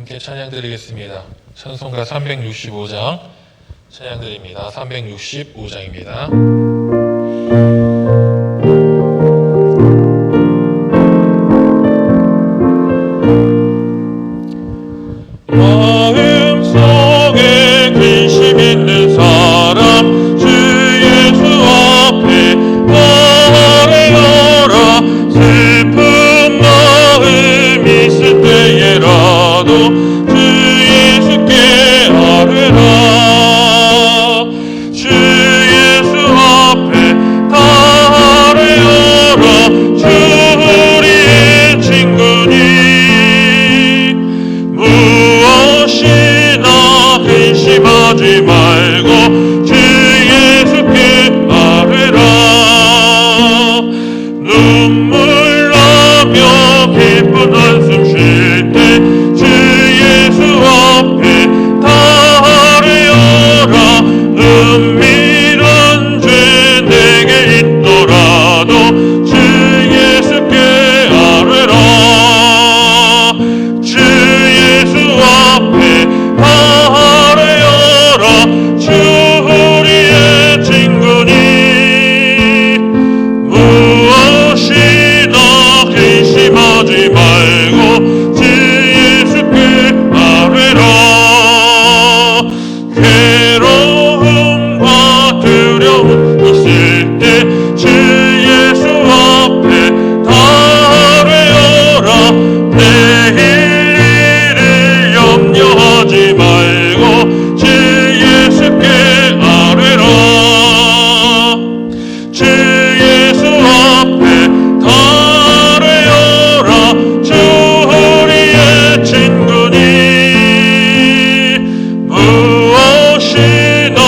함께 찬양 드리겠습니다. 찬송가 365장 찬양 드립니다. 365장입니다. 마음속에 근심 있는 사람 주 예수 앞에 아뢰어라. 슬픈 마음 있을 때에라도 주 예수께 아뢰라. 주 예수 앞에 다 아뢰어라. 주 우리의 친구니 무엇이나 근심하지 말고 주 예수께 아뢰라. 눈물 나며 기쁜 한숨 쉴 때 주 예수 앞에 다 아뢰어라. 은밀한 죄 내게 있더라도 주 예수께 아뢰라. 주 예수 앞에 다 아뢰어라. 주 우리의 친구니 무엇이나 근심하지 말고 주 예수께 아뢰라. 괴로움과 두려움 있을 때 주 예수 앞에 다 아뢰어라. 내일 일을 염려하지 말고 주 예수께 아뢰라. 주 예수 앞에 다 아뢰어라. 주 우리의 친구니 무엇이나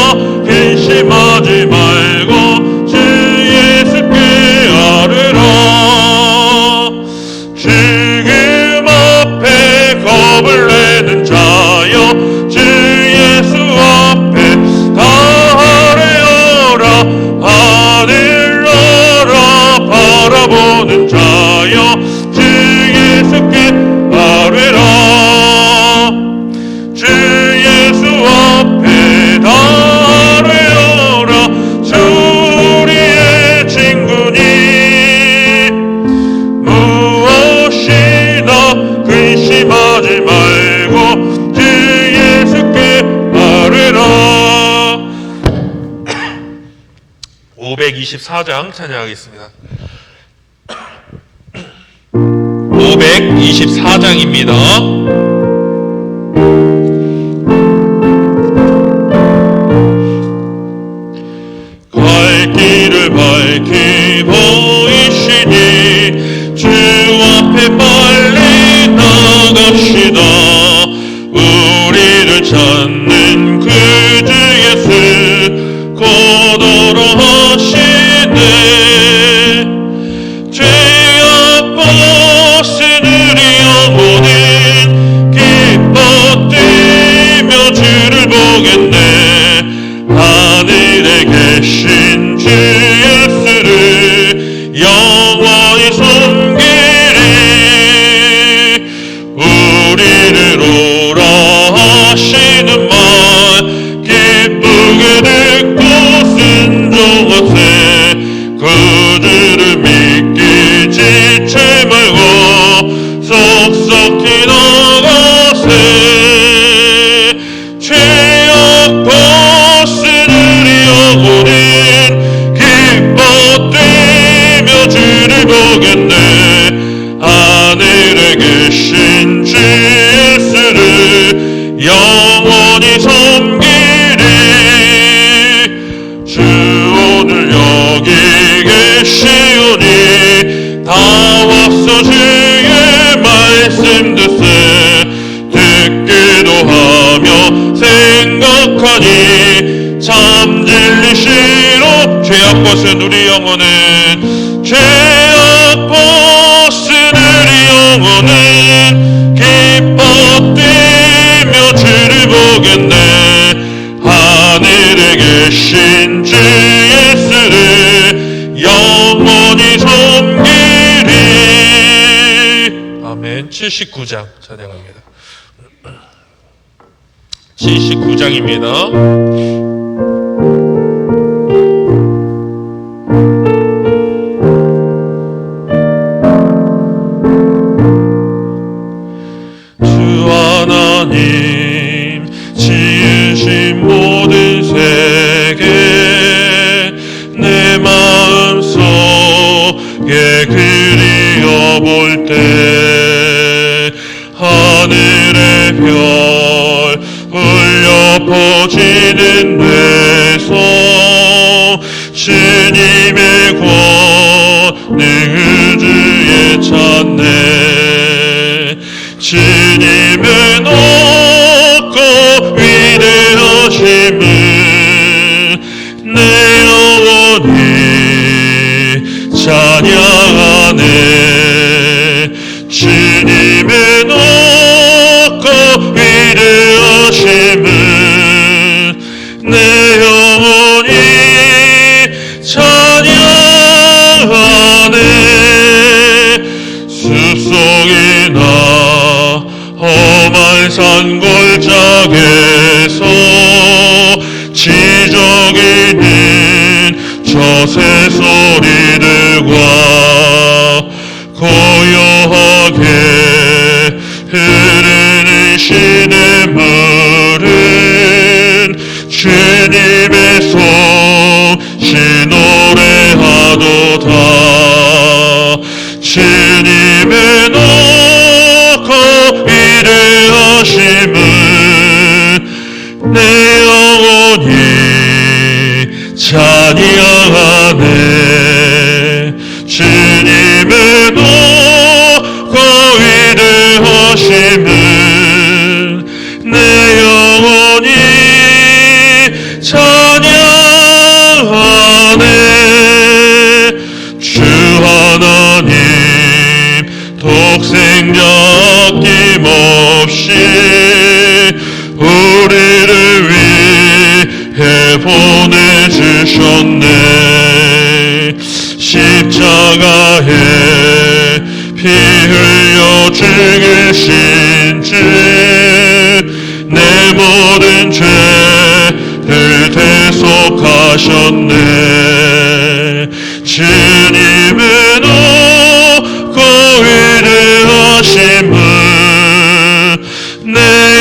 근심하지 말고 주 예수께 아뢰라. 지금 앞에 겁을 내는 자여 주 예수 앞에 다 아뢰어라. 하늘 나라 바라보는 자여 주 예수께 아뢰라. 주 예수 앞에 다 아뢰어라. 주 우리의 친구니 무엇이나 근심하지 말고 주 예수께 아뢰라. 524장 찬양하겠습니다. 524장입니다. 갈 길을 밝히 보이시니 주 앞에 빨리 나갑시다. 우리를 찾는 그 주 예수 곧 오러 하시네. 죄악 벗은 우리 영혼은 기뻐 뛰며 주를 보겠네. 하늘에 계신 주 예수를 영원히 섬기리. 우리를 오라 하시는 말 기쁘게 듣고 순종하세. 그 주를 믿기 지체 말고 속속히 나가세. 죄악 벗은 우리 영혼은 기뻐 뛰며 주를 보겠네. 하늘에 계신 주 예수를 영원히 섬기리. 주 오늘 여기 계시오니 다 와서 주의 말씀 듣세. 듣기도 하며 생각하니 참 진리시로. 죄악 벗은 우리 영혼은 죄악 벗은 우리 영혼은 기뻐 뛰며 주를 보겠네. 하늘에 계신 주 예수를 영원히 섬기리. 아멘. 79장 찬양합니다. 79장입니다. 주 하나님 지으신 모든 세계 내 마음속에 그리워볼 때 하늘의 별 울려 퍼지는 데서 주님의 권능 우주에 찾네. 주님의 높고 위대하심을 내 영혼이 찬양하네. 주님의 높고 위대하심을 내 영혼이 찬양하네. 숲속이나 험한 산골짜기에서 지저귀는 저 새소리들과 고요하게 흐르는 시냇물은 주님의 솜씨 노래하도다. 주님의 높고 위대하심을 내 영혼이 찬양하네. 주님의 높고 위대하심을 내 영혼이 찬양하네. 주 하나님 독생자 아낌없이 우리를 위해 보내주셨네. 십자가에 피 흘려 죽으신 주 내 모든 죄를 대속하셨네. 주님의 높고 위대하심을 내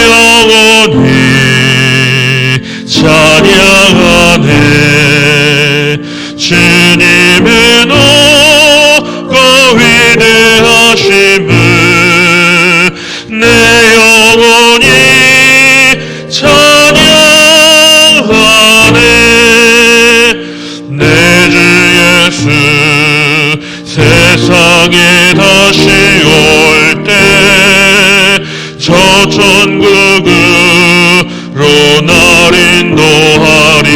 영혼이 찬양하네. 주님의 높고 위대하심을 내 영혼이 찬양하네. 내 주 예수 세상에 다시 올 때 저 천국으로 날 인도하리.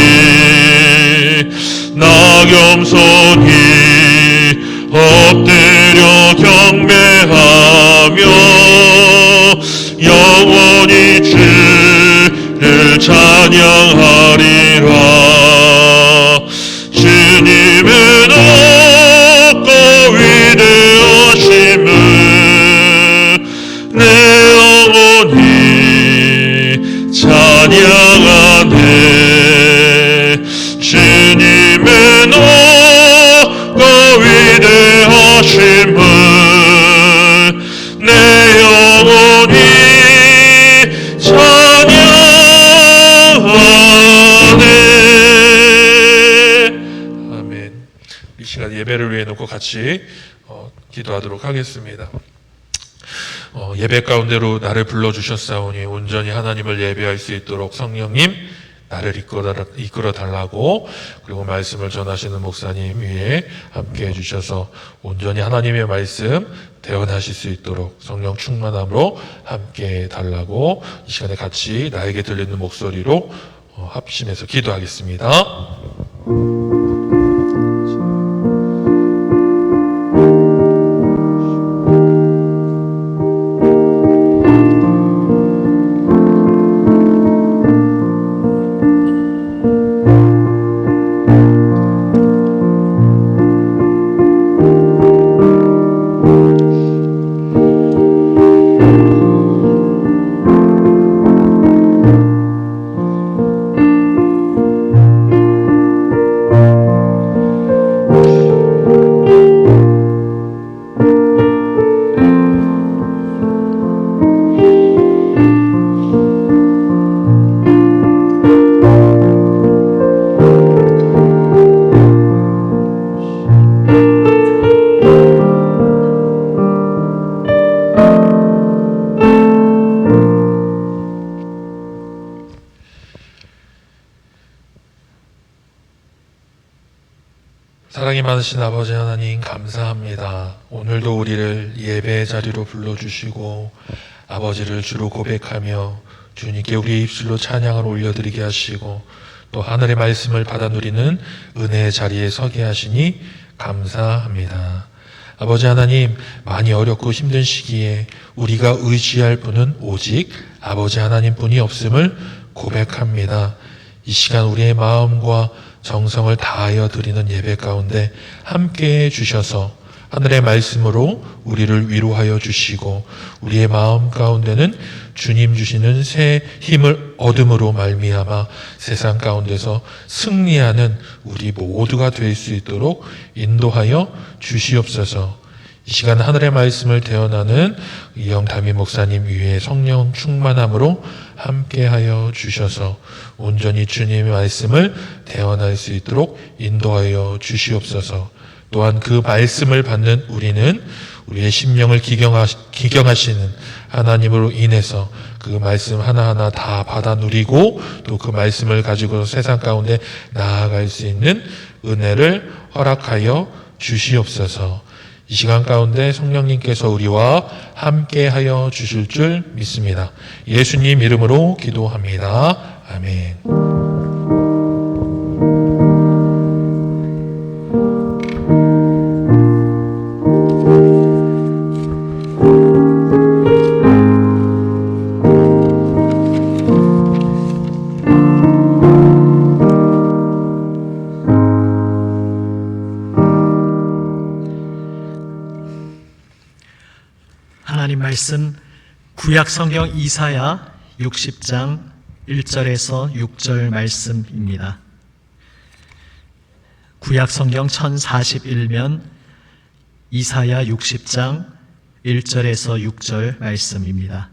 나 겸손히 엎드려 경배하며 영원히 주를 찬양하리라. 주님의 높고 위대하심을 내 영혼이 찬양하네. 주님의 높고 위대하심을 내 영혼이 찬양하네. 아멘. 이 시간 예배를 위해 놓고 같이 기도하도록 하겠습니다. 예배 가운데로 나를 불러주셨사오니 온전히 하나님을 예배할 수 있도록 성령님 나를 이끌어 달라고, 그리고 말씀을 전하시는 목사님 위에 함께 해주셔서 온전히 하나님의 말씀 대언하실 수 있도록 성령 충만함으로 함께 달라고 이 시간에 같이 나에게 들리는 목소리로 합심해서 기도하겠습니다. 전능하신 아버지 하나님 감사합니다. 오늘도 우리를 예배의 자리로 불러주시고 아버지를 주로 고백하며 주님께 우리 입술로 찬양을 올려드리게 하시고 또 하늘의 말씀을 받아 누리는 은혜의 자리에 서게 하시니 감사합니다. 아버지 하나님, 많이 어렵고 힘든 시기에 우리가 의지할 분은 오직 아버지 하나님뿐이 없음을 고백합니다. 이 시간 우리의 마음과 정성을 다하여 드리는 예배 가운데 함께해 주셔서 하늘의 말씀으로 우리를 위로하여 주시고 우리의 마음 가운데는 주님 주시는 새 힘을 얻음으로 말미암아 세상 가운데서 승리하는 우리 모두가 될 수 있도록 인도하여 주시옵소서. 이 시간 하늘의 말씀을 대언하는 이영담임 목사님 위에 성령 충만함으로 함께하여 주셔서 온전히 주님의 말씀을 대언할 수 있도록 인도하여 주시옵소서. 또한 그 말씀을 받는 우리는 우리의 심령을 기경하시는 하나님으로 인해서 그 말씀 하나하나 다 받아 누리고 또 그 말씀을 가지고 세상 가운데 나아갈 수 있는 은혜를 허락하여 주시옵소서. 이 시간 가운데 성령님께서 우리와 함께하여 주실 줄 믿습니다. 예수님 이름으로 기도합니다. 아멘. 하나님 말씀 구약 성경 이사야 60장 1절에서 6절 말씀입니다. 구약 성경 1041면 이사야 60장 1절에서 6절 말씀입니다.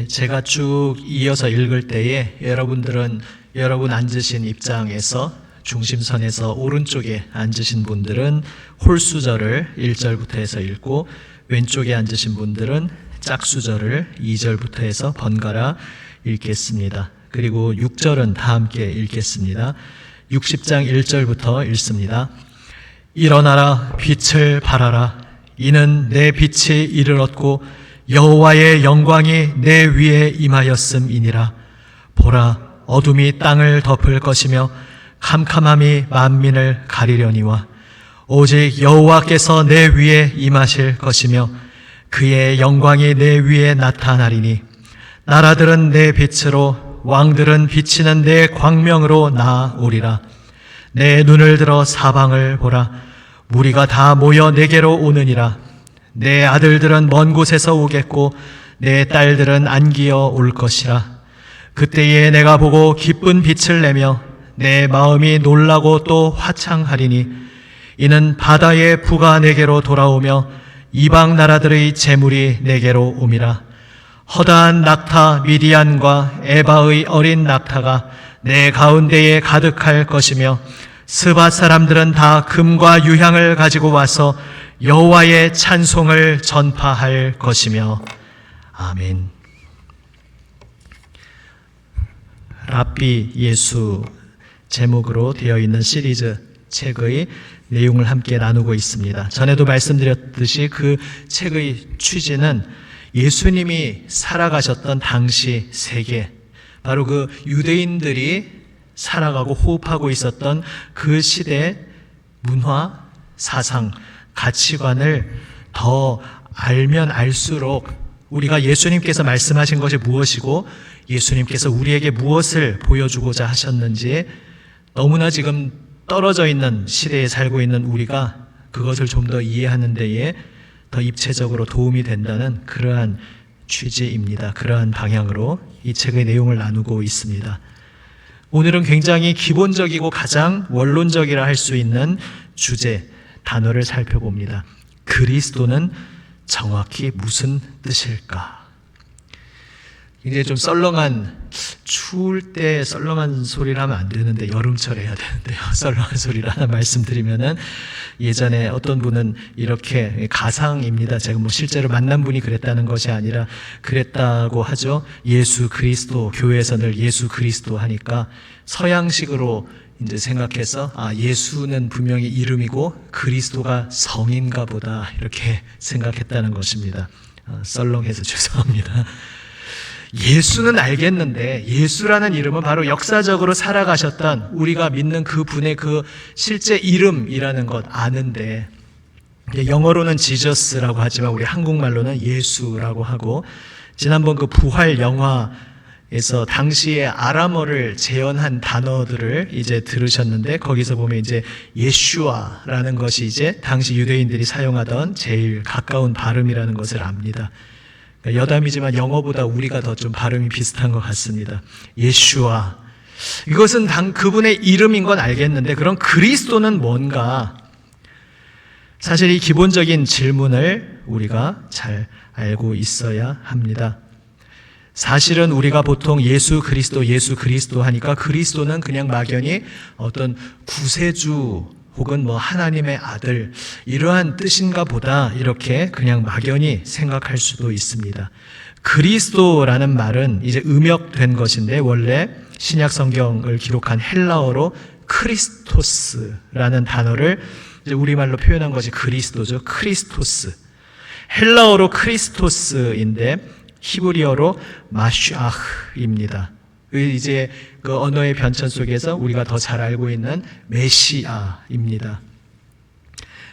제가 쭉 이어서 읽을 때에 여러분 앉으신 입장에서 중심선에서 오른쪽에 앉으신 분들은 홀수절을 1절부터 해서 읽고 왼쪽에 앉으신 분들은 짝수절을 2절부터 해서 번갈아 읽겠습니다. 그리고 6절은 다 함께 읽겠습니다. 60장 1절부터 읽습니다. 일어나라 빛을 발하라 이는 내 빛이 이르렀고 여호와의 영광이 내 위에 임하였음이니라. 보라 어둠이 땅을 덮을 것이며 캄캄함이 만민을 가리려니와 오직 여호와께서 내 위에 임하실 것이며 그의 영광이 내 위에 나타나리니 나라들은 내 빛으로 왕들은 비치는 내 광명으로 나아오리라. 내 눈을 들어 사방을 보라 무리가 다 모여 내게로 오느니라. 내 아들들은 먼 곳에서 오겠고 내 딸들은 안기어 올 것이라. 그때에 내가 보고 기쁜 빛을 내며 내 마음이 놀라고 또 화창하리니 이는 바다의 부가 내게로 돌아오며 이방 나라들의 재물이 내게로 옴이라. 허다한 낙타 미디안과 에바의 어린 낙타가 내 가운데에 가득할 것이며 스밧 사람들은 다 금과 유향을 가지고 와서 여호와의 찬송을 전파할 것이며. 아멘. 랍비 예수 제목으로 되어 있는 시리즈 책의 내용을 함께 나누고 있습니다. 전에도 말씀드렸듯이 그 책의 취지는 예수님이 살아가셨던 당시 세계, 바로 그 유대인들이 살아가고 호흡하고 있었던 그 시대의 문화, 사상, 가치관을 더 알면 알수록 우리가 예수님께서 말씀하신 것이 무엇이고 예수님께서 우리에게 무엇을 보여주고자 하셨는지 너무나 지금 떨어져 있는 시대에 살고 있는 우리가 그것을 좀 더 이해하는 데에 더 입체적으로 도움이 된다는 그러한 취지입니다. 그러한 방향으로 이 책의 내용을 나누고 있습니다. 오늘은 굉장히 기본적이고 가장 원론적이라 할 수 있는 주제, 단어를 살펴봅니다. 그리스도는 정확히 무슨 뜻일까? 굉장히 좀 썰렁한, 추울 때 썰렁한 소리를 하면 안 되는데 여름철에 해야 되는데요. 썰렁한 소리를 하나 말씀드리면은 예전에 어떤 분은 이렇게 가상입니다. 제가 뭐 실제로 만난 분이 그랬다는 것이 아니라 그랬다고 하죠. 예수 그리스도, 교회에서 늘 예수 그리스도 하니까 서양식으로 이제 생각해서 예수는 분명히 이름이고 그리스도가 성인가 보다 이렇게 생각했다는 것입니다. 썰렁해서 죄송합니다. 예수는 알겠는데 예수라는 이름은 바로 역사적으로 살아가셨던 우리가 믿는 그 분의 그 실제 이름이라는 것 아는데, 영어로는 지저스라고 하지만 우리 한국말로는 예수라고 하고, 지난번 그 부활 영화에서 당시에 아람어를 재현한 단어들을 이제 들으셨는데, 거기서 보면 이제 예슈아라는 것이 이제 당시 유대인들이 사용하던 제일 가까운 발음이라는 것을 압니다. 여담이지만 영어보다 우리가 더 좀 발음이 비슷한 것 같습니다. 예슈아. 이것은 그분의 이름인 건 알겠는데 그럼 그리스도는 뭔가? 사실 이 기본적인 질문을 우리가 잘 알고 있어야 합니다. 사실은 우리가 보통 예수 그리스도 하니까 그리스도는 그냥 막연히 어떤 구세주 혹은 하나님의 아들 이러한 뜻인가 보다 이렇게 그냥 막연히 생각할 수도 있습니다. 그리스도라는 말은 이제 음역된 것인데 원래 신약 성경을 기록한 헬라어로 크리스토스라는 단어를 이제 우리말로 표현한 것이 그리스도죠. 크리스토스. 헬라어로 크리스토스인데 히브리어로 마슈아흐입니다. 이제 그 언어의 변천 속에서 우리가 더 잘 알고 있는 메시아입니다.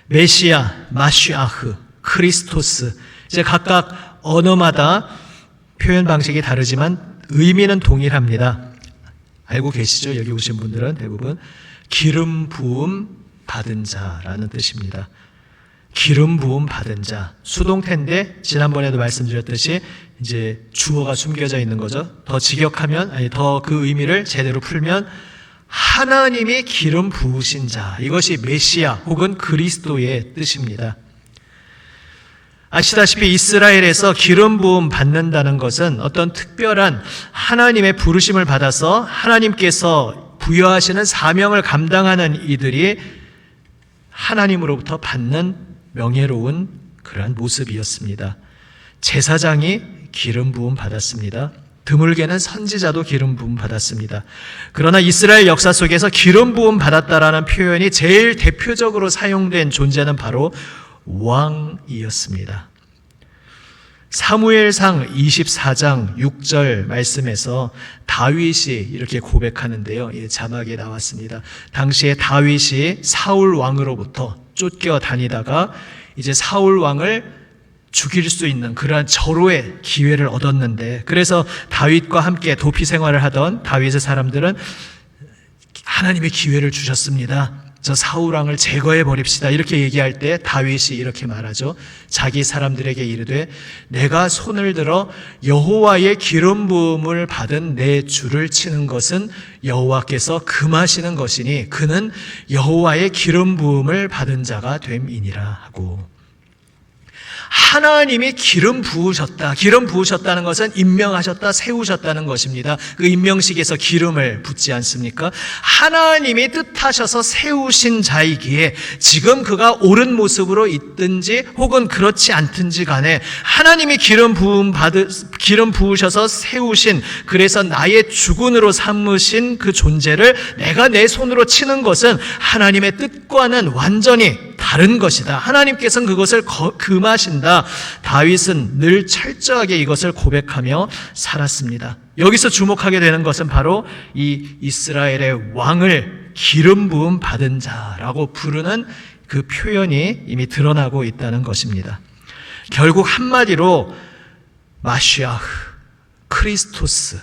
메시아, 마슈아흐, 크리스토스. 이제 각각 언어마다 표현 방식이 다르지만 의미는 동일합니다. 알고 계시죠? 여기 오신 분들은 대부분 기름 부음 받은 자라는 뜻입니다. 기름 부음 받은 자. 수동태인데 지난번에도 말씀드렸듯이 이제 주어가 숨겨져 있는 거죠. 더 직역하면, 더 그 의미를 제대로 풀면 하나님이 기름 부으신 자. 이것이 메시아 혹은 그리스도의 뜻입니다. 아시다시피 이스라엘에서 기름 부음 받는다는 것은 어떤 특별한 하나님의 부르심을 받아서 하나님께서 부여하시는 사명을 감당하는 이들이 하나님으로부터 받는 명예로운 그러한 모습이었습니다. 제사장이 기름 부음 받았습니다. 드물게는 선지자도 기름 부음 받았습니다. 그러나 이스라엘 역사 속에서 기름 부음 받았다라는 표현이 제일 대표적으로 사용된 존재는 바로 왕이었습니다. 사무엘상 24장 6절 말씀에서 다윗이 이렇게 고백하는데요. 자막에 나왔습니다. 당시에 다윗이 사울 왕으로부터 쫓겨다니다가 이제 사울 왕을 죽일 수 있는 그러한 절호의 기회를 얻었는데, 그래서 다윗과 함께 도피 생활을 하던 다윗의 사람들은 하나님의 기회를 주셨습니다. 저 사울 왕을 제거해 버립시다. 이렇게 얘기할 때 다윗이 이렇게 말하죠. 자기 사람들에게 이르되 내가 손을 들어 여호와의 기름 부음을 받은 내 주를 치는 것은 여호와께서 금하시는 것이니 그는 여호와의 기름 부음을 받은 자가 됨이니라 하고, 하나님이 기름 부으셨다. 기름 부으셨다는 것은 임명하셨다, 세우셨다는 것입니다. 그 임명식에서 기름을 붓지 않습니까? 하나님이 뜻하셔서 세우신 자이기에 지금 그가 옳은 모습으로 있든지 혹은 그렇지 않든지 간에 하나님이 기름 부으셔서 세우신, 그래서 나의 주군으로 삼으신 그 존재를 내가 내 손으로 치는 것은 하나님의 뜻과는 완전히 다른 것이다. 하나님께서는 그것을 금하신다. 다윗은 늘 철저하게 이것을 고백하며 살았습니다. 여기서 주목하게 되는 것은 바로 이 이스라엘의 왕을 기름 부음 받은 자라고 부르는 그 표현이 이미 드러나고 있다는 것입니다. 결국 한마디로 마시아흐, 크리스토스,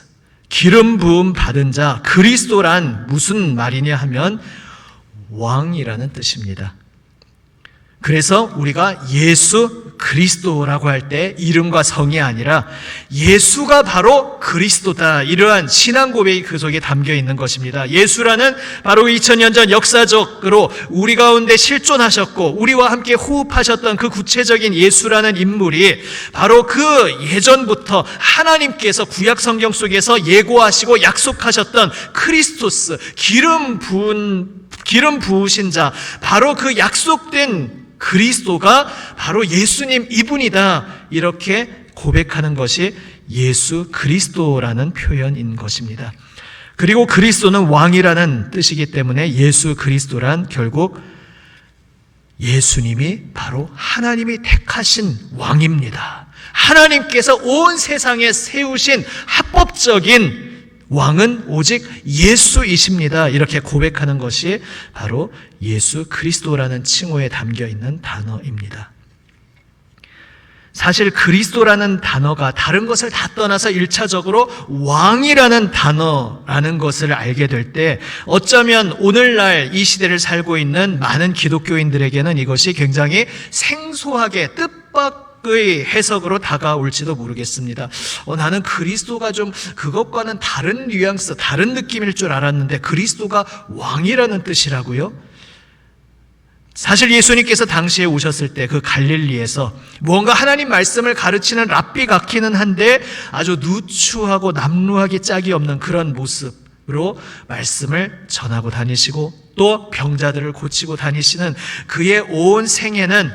기름 부음 받은 자, 그리스도란 무슨 말이냐 하면 왕이라는 뜻입니다. 그래서 우리가 예수 그리스도라고 할 때 이름과 성이 아니라 예수가 바로 그리스도다, 이러한 신앙 고백이 그 속에 담겨 있는 것입니다. 예수라는 바로 2000년 전 역사적으로 우리 가운데 실존하셨고 우리와 함께 호흡하셨던 그 구체적인 예수라는 인물이 바로 그 예전부터 하나님께서 구약 성경 속에서 예고하시고 약속하셨던 크리스토스, 기름 부으신 자, 바로 그 약속된 그리스도가 바로 예수님 이분이다, 이렇게 고백하는 것이 예수 그리스도라는 표현인 것입니다. 그리고 그리스도는 왕이라는 뜻이기 때문에 예수 그리스도란 결국 예수님이 바로 하나님이 택하신 왕입니다. 하나님께서 온 세상에 세우신 합법적인 왕은 오직 예수이십니다. 이렇게 고백하는 것이 바로 예수 그리스도라는 칭호에 담겨 있는 단어입니다. 사실 그리스도라는 단어가 다른 것을 다 떠나서 1차적으로 왕이라는 단어라는 것을 알게 될 때 어쩌면 오늘날 이 시대를 살고 있는 많은 기독교인들에게는 이것이 굉장히 생소하게 뜻밖의 해석으로 다가올지도 모르겠습니다. 나는 그리스도가 좀 그것과는 다른 뉘앙스, 다른 느낌일 줄 알았는데 그리스도가 왕이라는 뜻이라고요? 사실 예수님께서 당시에 오셨을 때 그 갈릴리에서 무언가 하나님 말씀을 가르치는 랍비 같기는 한데 아주 누추하고 남루하기 짝이 없는 그런 모습으로 말씀을 전하고 다니시고 또 병자들을 고치고 다니시는 그의 온 생애는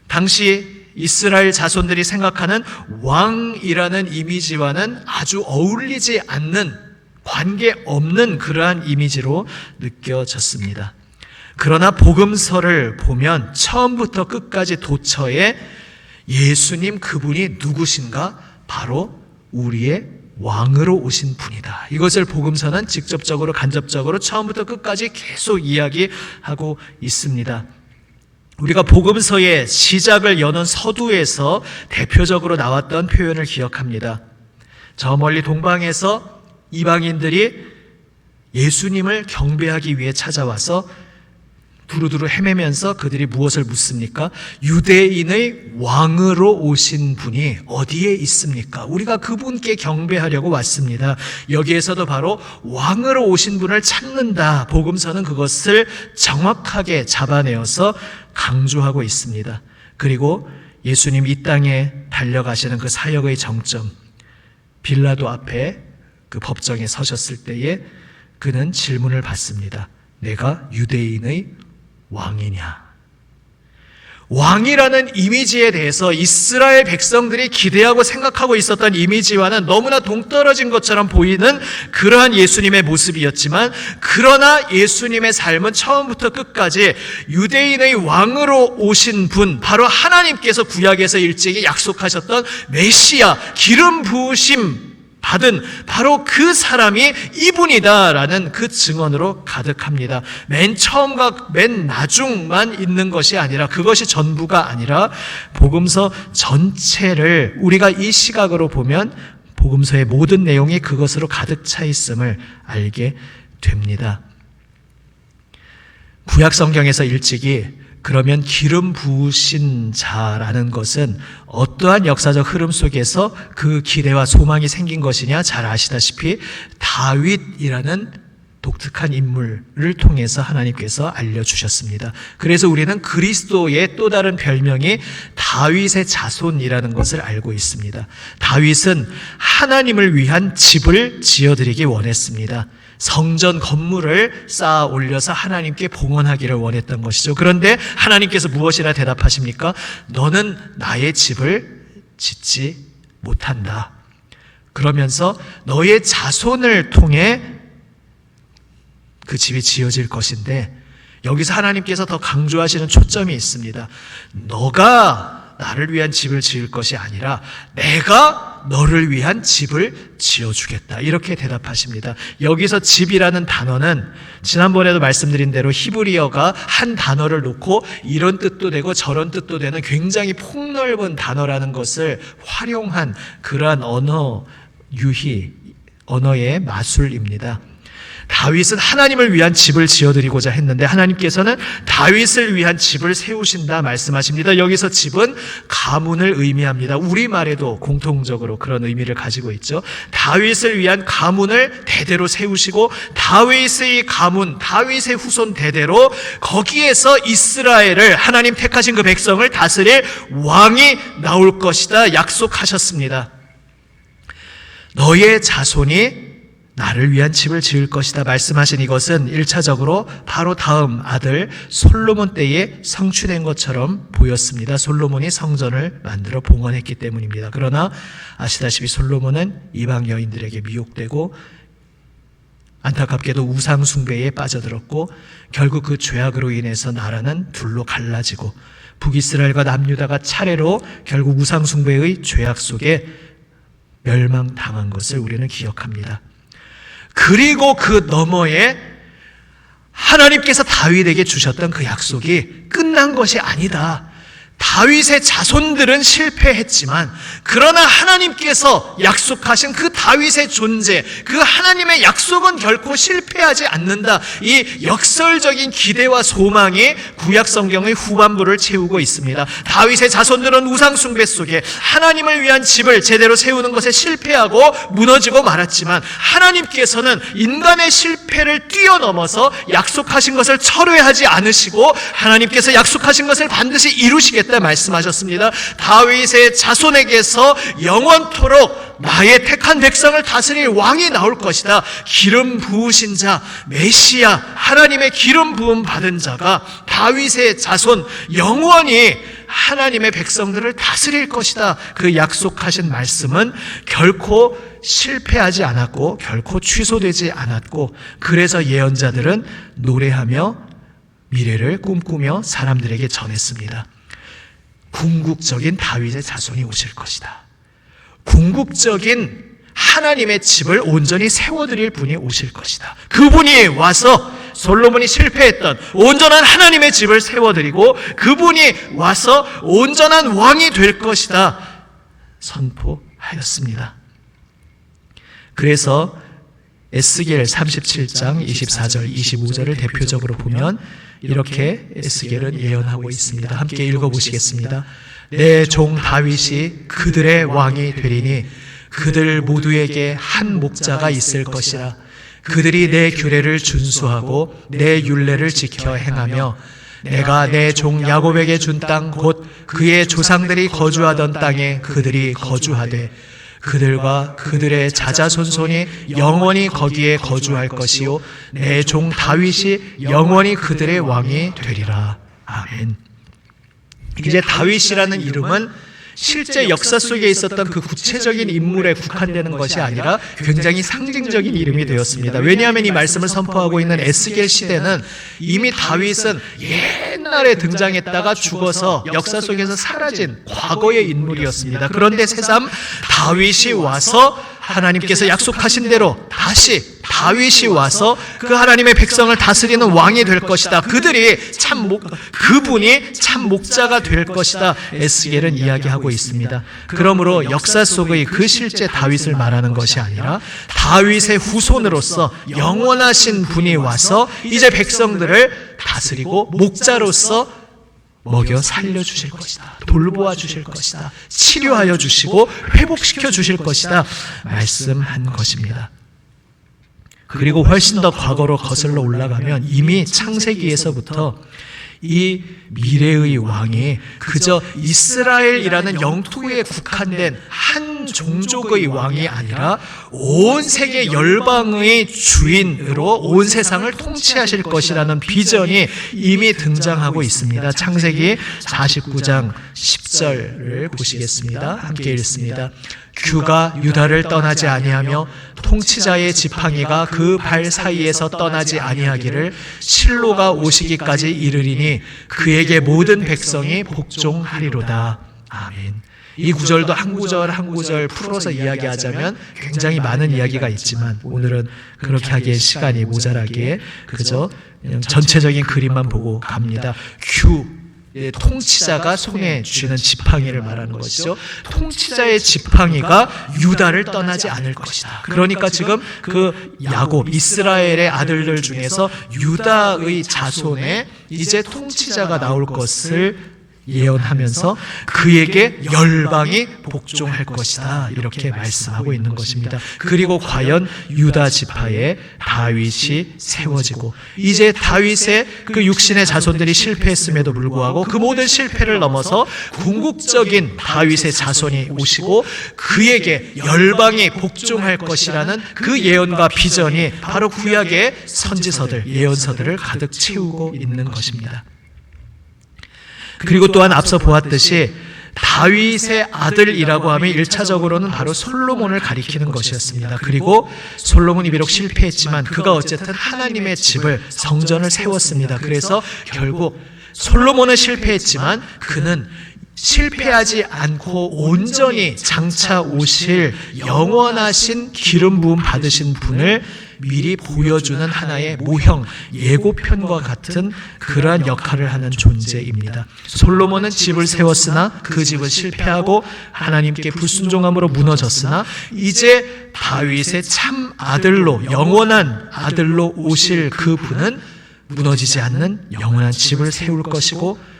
당시 이스라엘 자손들이 생각하는 왕이라는 이미지와는 아주 어울리지 않는, 관계없는 그러한 이미지로 느껴졌습니다. 그러나 복음서를 보면 처음부터 끝까지 도처에 예수님 그분이 누구신가? 바로 우리의 왕으로 오신 분이다. 이것을 복음서는 직접적으로 간접적으로 처음부터 끝까지 계속 이야기하고 있습니다. 우리가 복음서의 시작을 여는 서두에서 대표적으로 나왔던 표현을 기억합니다. 저 멀리 동방에서 이방인들이 예수님을 경배하기 위해 찾아와서 두루두루 헤매면서 그들이 무엇을 묻습니까? 유대인의 왕으로 오신 분이 어디에 있습니까? 우리가 그분께 경배하려고 왔습니다. 여기에서도 바로 왕으로 오신 분을 찾는다. 복음서는 그것을 정확하게 잡아내어서 강조하고 있습니다. 그리고 예수님 이 땅에 달려가시는 그 사역의 정점, 빌라도 앞에 그 법정에 서셨을 때에 그는 질문을 받습니다. 내가 유대인의 왕이냐? 왕이라는 이미지에 대해서 이스라엘 백성들이 기대하고 생각하고 있었던 이미지와는 너무나 동떨어진 것처럼 보이는 그러한 예수님의 모습이었지만, 그러나 예수님의 삶은 처음부터 끝까지 유대인의 왕으로 오신 분, 바로 하나님께서 구약에서 일찍이 약속하셨던 메시아, 기름 부으심 받은 바로 그 사람이 이분이다라는 그 증언으로 가득합니다. 맨 처음과 맨 나중만 있는 것이 아니라, 그것이 전부가 아니라 복음서 전체를 우리가 이 시각으로 보면 복음서의 모든 내용이 그것으로 가득 차 있음을 알게 됩니다. 구약 성경에서 일찍이 그러면 기름 부으신 자라는 것은 어떠한 역사적 흐름 속에서 그 기대와 소망이 생긴 것이냐? 잘 아시다시피 다윗이라는 독특한 인물을 통해서 하나님께서 알려주셨습니다. 그래서 우리는 그리스도의 또 다른 별명이 다윗의 자손이라는 것을 알고 있습니다. 다윗은 하나님을 위한 집을 지어드리기 원했습니다. 성전 건물을 쌓아 올려서 하나님께 봉헌하기를 원했던 것이죠. 그런데 하나님께서 무엇이라 대답하십니까? 너는 나의 집을 짓지 못한다. 그러면서 너의 자손을 통해 그 집이 지어질 것인데, 여기서 하나님께서 더 강조하시는 초점이 있습니다. 너가 나를 위한 집을 지을 것이 아니라 내가 너를 위한 집을 지어주겠다. 이렇게 대답하십니다. 여기서 집이라는 단어는 지난번에도 말씀드린 대로 히브리어가 한 단어를 놓고 이런 뜻도 되고 저런 뜻도 되는 굉장히 폭넓은 단어라는 것을 활용한 그러한 언어 유희, 언어의 마술입니다. 다윗은 하나님을 위한 집을 지어드리고자 했는데 하나님께서는 다윗을 위한 집을 세우신다 말씀하십니다. 여기서 집은 가문을 의미합니다. 우리말에도 공통적으로 그런 의미를 가지고 있죠. 다윗을 위한 가문을 대대로 세우시고 다윗의 가문, 다윗의 후손 대대로 거기에서 이스라엘을, 하나님 택하신 그 백성을 다스릴 왕이 나올 것이다 약속하셨습니다. 너의 자손이 나를 위한 집을 지을 것이다 말씀하신 이것은 1차적으로 바로 다음 아들 솔로몬 때에 성취된 것처럼 보였습니다. 솔로몬이 성전을 만들어 봉헌했기 때문입니다. 그러나 아시다시피 솔로몬은 이방 여인들에게 미혹되고 안타깝게도 우상 숭배에 빠져들었고 결국 그 죄악으로 인해서 나라는 둘로 갈라지고 북이스라엘과 남유다가 차례로 결국 우상 숭배의 죄악 속에 멸망당한 것을 우리는 기억합니다. 그리고 그 너머에 하나님께서 다윗에게 주셨던 그 약속이 끝난 것이 아니다. 다윗의 자손들은 실패했지만 그러나 하나님께서 약속하신 그 다윗의 존재, 그 하나님의 약속은 결코 실패하지 않는다. 이 역설적인 기대와 소망이 구약 성경의 후반부를 채우고 있습니다. 다윗의 자손들은 우상 숭배 속에 하나님을 위한 집을 제대로 세우는 것에 실패하고 무너지고 말았지만 하나님께서는 인간의 실패를 뛰어넘어서 약속하신 것을 철회하지 않으시고 하나님께서 약속하신 것을 반드시 이루시겠다 말씀하셨습니다. 다윗의 자손에게서 영원토록 나의 택한 백성을 다스릴 왕이 나올 것이다. 기름 부으신 자, 메시아, 하나님의 기름 부음 받은 자가 다윗의 자손 영원히 하나님의 백성들을 다스릴 것이다. 그 약속하신 말씀은 결코 실패하지 않았고 결코 취소되지 않았고 그래서 예언자들은 노래하며 미래를 꿈꾸며 사람들에게 전했습니다. 궁극적인 다윗의 자손이 오실 것이다. 궁극적인 하나님의 집을 온전히 세워드릴 분이 오실 것이다. 그분이 와서 솔로몬이 실패했던 온전한 하나님의 집을 세워드리고 그분이 와서 온전한 왕이 될 것이다. 선포하였습니다. 그래서 에스겔 37장 24절 25절을 대표적으로 보면 이렇게 에스겔은 예언하고 있습니다. 함께 읽어보시겠습니다. 내 종 다윗이 그들의 왕이 되리니 그들 모두에게 한 목자가 있을 것이라. 그들이 내 규례를 준수하고 내 율례를 지켜 행하며 내가 내 종 야곱에게 준 땅 곧 그의 조상들이 거주하던 땅에 그들이 거주하되 그들과 그들의 자자손손이 영원히 거기에 거주할 것이요 내 종 다윗이 영원히 그들의 왕이 되리라. 아멘. 이제 다윗이라는 이름은 실제 역사 속에 있었던 그 구체적인 인물에 국한되는 것이 아니라 굉장히 상징적인 이름이 되었습니다. 왜냐하면 이 말씀을 선포하고 있는 에스겔 시대는 이미 다윗은 옛날에 등장했다가 죽어서 역사 속에서 사라진 과거의 인물이었습니다. 그런데 새삼 다윗이 와서 하나님께서 약속하신 대로 다시 다윗이 와서 그 하나님의 백성을 다스리는 왕이 될 것이다. 그분이 참 목자가 될 것이다. 에스겔은 이야기하고 있습니다. 그러므로 역사 속의 그 실제 다윗을 말하는 것이 아니라 다윗의 후손으로서 영원하신 분이 와서 이제 백성들을 다스리고 목자로서 먹여 살려주실 것이다. 돌보아 주실 것이다. 치료하여 주시고 회복시켜 주실 것이다. 말씀한 것입니다. 그리고 훨씬 더 과거로 거슬러 올라가면 이미 창세기에서부터 이 미래의 왕이 그저 이스라엘이라는 영토에 국한된 한 종족의 왕이 아니라 온 세계 열방의 주인으로 온 세상을 통치하실 것이라는 비전이 이미 등장하고 있습니다. 창세기 49장 10절을 보시겠습니다. 함께 읽습니다. 규가 유다를 떠나지 아니하며 통치자의 지팡이가 그 발 사이에서 떠나지 아니하기를 실로가 오시기까지 이르리니 그에게 모든 백성이 복종하리로다. 아멘. 이 구절도 한 구절 한 구절 풀어서 이야기하자면 굉장히 많은 이야기가 있지만 오늘은 그렇게 하기에 시간이 모자라기에 그저 그냥 전체적인 그림만 보고 갑니다. 통치자가 손에 쥐는 지팡이를 말하는 것이죠. 통치자의 지팡이가 유다를 떠나지 않을 것이다. 그러니까 지금 그 야곱, 이스라엘의 아들들 중에서 유다의 자손에 이제 통치자가 나올 것을 예언하면서 그에게 열방이 복종할 것이다. 이렇게 말씀하고 있는 것입니다. 그리고 과연 유다 지파에 다윗이 세워지고 이제 다윗의 그 육신의 자손들이 실패했음에도 불구하고 그 모든 실패를 넘어서 궁극적인 다윗의 자손이 오시고 그에게 열방이 복종할 것이라는 그 예언과 비전이 바로 구약의 선지서들, 예언서들을 가득 채우고 있는 것입니다. 그리고 또한 앞서 보았듯이 다윗의 아들이라고 하면 1차적으로는 바로 솔로몬을 가리키는 것이었습니다. 그리고 솔로몬이 비록 실패했지만 그가 어쨌든 하나님의 집을, 성전을 세웠습니다. 그래서 결국 솔로몬은 실패했지만 그는 실패하지 않고 온전히 장차 오실 영원하신 기름 부음 받으신 분을 미리 보여주는 하나의 모형, 예고편과 같은 그러한 역할을 하는 존재입니다. 솔로몬은 집을 세웠으나 그 집은 실패하고 하나님께 불순종함으로 무너졌으나 이제 다윗의 참 아들로, 영원한 아들로 오실 그 분은 무너지지 않는 영원한 집을 세울 것이고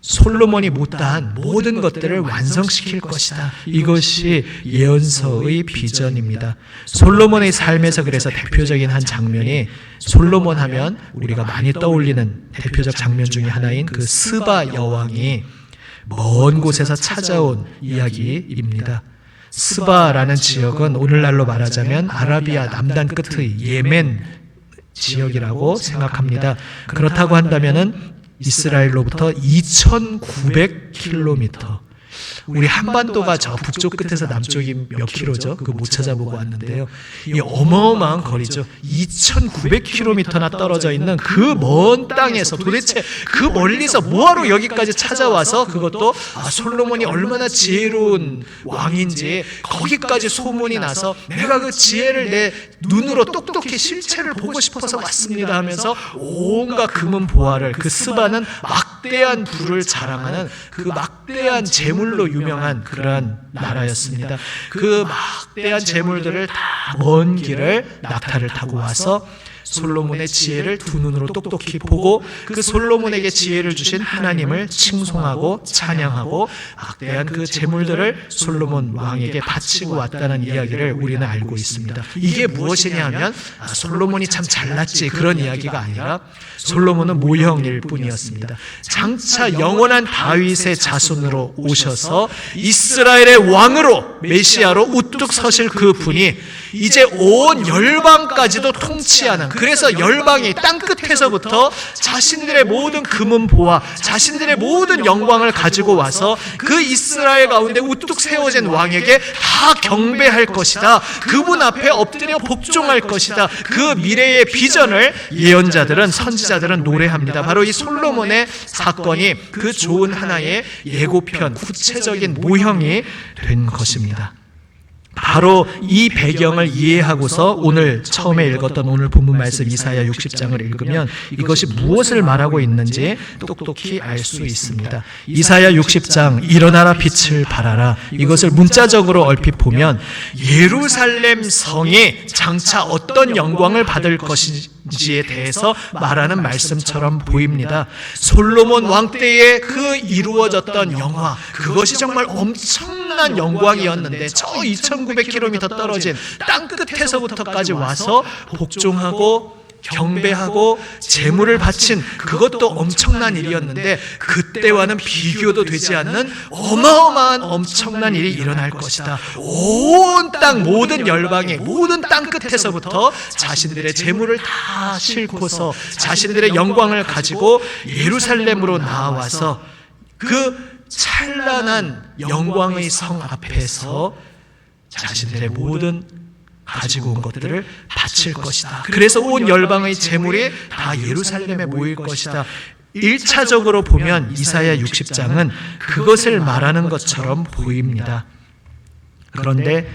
솔로몬이 못다한 모든 것들을 완성시킬 것이다. 이것이 예언서의 비전입니다. 솔로몬의 삶에서 그래서 대표적인 한 장면이, 솔로몬 하면 우리가 많이 떠올리는 대표적 장면 중에 하나인 그 스바 여왕이 먼 곳에서 찾아온 이야기입니다. 스바라는 지역은 오늘날로 말하자면 아라비아 남단 끝의 예멘 지역이라고 생각합니다. 그렇다고 한다면은 이스라엘로부터 2,900km, 우리 한반도가 저 북쪽 끝에서 남쪽이 몇 킬로죠? 그거 못 찾아보고 왔는데요. 이 어마어마한 거리죠. 2,900km나 떨어져 있는 그 먼 땅에서 도대체 그 멀리서 뭐하러 여기까지 찾아와서, 그것도 솔로몬이 얼마나 지혜로운 왕인지 거기까지 소문이 나서 내가 그 지혜를 내 눈으로 똑똑히 실체를 보고 싶어서 왔습니다 하면서 온갖 금은 보화를, 그 스바는 막대한 부를 자랑하는 그 막대한 재물로 유명한 그러한 나라였습니다. 그 막대한 재물들을 다 먼 길을 낙타를 타고 와서 솔로몬의 지혜를 두 눈으로 똑똑히 보고 그 솔로몬에게 지혜를 주신 하나님을 칭송하고 찬양하고 막대한 그 재물들을 솔로몬 왕에게 바치고 왔다는 이야기를 우리는 알고 있습니다. 이게 무엇이냐 하면 솔로몬이 참 잘났지, 그런 이야기가 아니라 솔로몬은 모형일 뿐이었습니다. 장차 영원한 다윗의 자손으로 오셔서 이스라엘의 왕으로, 메시아로 우뚝 서실 그 분이 이제 온 열방까지도 통치하는, 그래서 열방이 땅끝에서부터 자신들의 모든 금은 보화, 자신들의 모든 영광을 가지고 와서 그 이스라엘 가운데 우뚝 세워진 왕에게 다 경배할 것이다. 그분 앞에 엎드려 복종할 것이다. 그 미래의 비전을 예언자들은, 선지자들은 노래합니다. 바로 이 솔로몬의 사건이 그 좋은 하나의 예고편, 구체적인 모형이 된 것입니다. 바로 이 배경을 이해하고서 오늘 처음에 읽었던 오늘 본문 말씀 이사야 60장을 읽으면 이것이 무엇을 말하고 있는지 똑똑히 알 수 있습니다. 이사야 60장 일어나라 빛을 발하라, 이것을 문자적으로 얼핏 보면 예루살렘 성이 장차 어떤 영광을 받을 것인지에 대해서 말하는 말씀처럼 보입니다. 솔로몬 왕 때에 그 이루어졌던 영화, 그것이 정말 엄청난 영광이었는데 저 2,900km 떨어진 땅끝에서부터까지 와서 복종하고 경배하고 제물을 바친, 그것도 엄청난 일이었는데 그때와는 비교도 되지 않는 어마어마한 엄청난 일이 일어날 것이다. 온 땅 모든 열방의 모든 땅끝에서부터 자신들의 제물을 다 싣고서 자신들의 영광을 가지고 예루살렘으로 나와서 그 찬란한 영광의 성 앞에서 자신들의 모든 가지고 온 것들을 바칠 것이다. 그래서 온 열방의 재물이 다 예루살렘에 모일 것이다. 1차적으로 보면 이사야 60장은 그것을 말하는 것처럼 보입니다. 그런데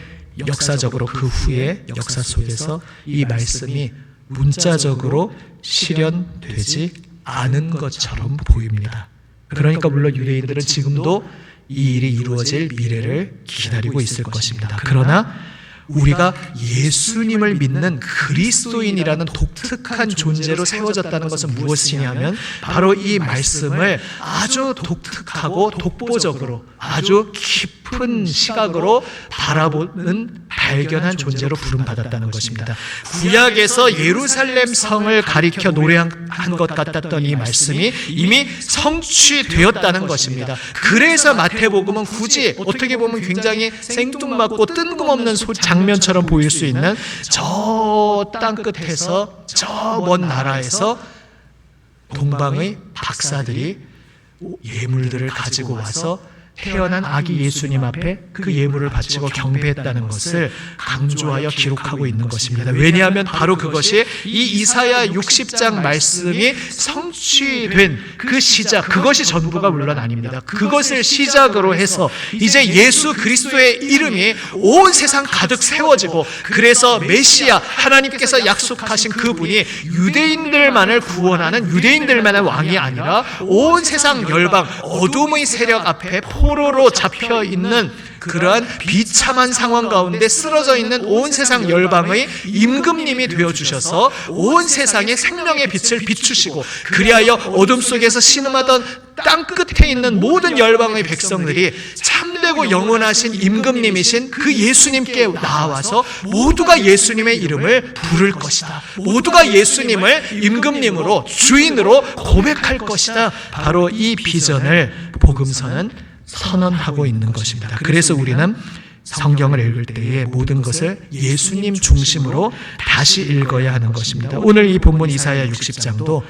역사적으로 그 후에 역사 속에서 이 말씀이 문자적으로 실현되지 않은 것처럼 보입니다. 그러니까 물론 유대인들은 지금도 이 일이 이루어질 미래를 기다리고 있을 것입니다. 그러나 우리가 예수님을 믿는 그리스도인이라는 독특한 존재로 세워졌다는 것은 무엇이냐면 바로 이 말씀을 아주 독특하고 독보적으로 아주 깊은 시각으로 바라보는 발견한 존재로 부름받았다는 것입니다. 구약에서 예루살렘 성을 가리켜 노래한 것 같았던 이 말씀이 이미 성취되었다는 것입니다. 그래서 마태복음은 굳이 어떻게 보면 굉장히 생뚱맞고 뜬금없는 장면처럼 보일 수 있는 저 땅끝에서 저 먼 나라에서 동방의 박사들이 예물들을 가지고 와서 태어난 아기 예수님 앞에 그 예물을 바치고 경배했다는 것을 강조하여 기록하고 있는 것입니다. 왜냐하면 바로 그것이 이 이사야 60장 말씀이 성취된 그 시작, 그것이 전부가 물론 아닙니다. 그것을 시작으로 해서 이제 예수 그리스도의 이름이 온 세상 가득 세워지고, 그래서 메시아, 하나님께서 약속하신 그분이 유대인들만을 구원하는 유대인들만의 왕이 아니라 온 세상 열방, 어둠의 세력 앞에 포로로 잡혀 있는 그러한 비참한 상황 가운데 쓰러져 있는 온 세상 열방의 임금님이 되어주셔서 온 세상에 생명의 빛을 비추시고, 그리하여 어둠 속에서 신음하던 땅 끝에 있는 모든 열방의 백성들이 참되고 영원하신 임금님이신 그 예수님께 나와서 모두가 예수님의 이름을 부를 것이다. 모두가 예수님을 임금님으로, 주인으로 고백할 것이다. 바로 이 비전을 복음서는 선언하고 있는 것입니다. 그래서 우리는 성경을 읽을 때에 모든 것을 예수님 중심으로 다시 읽어야 하는 것입니다. 오늘 이 본문 이사야 60장도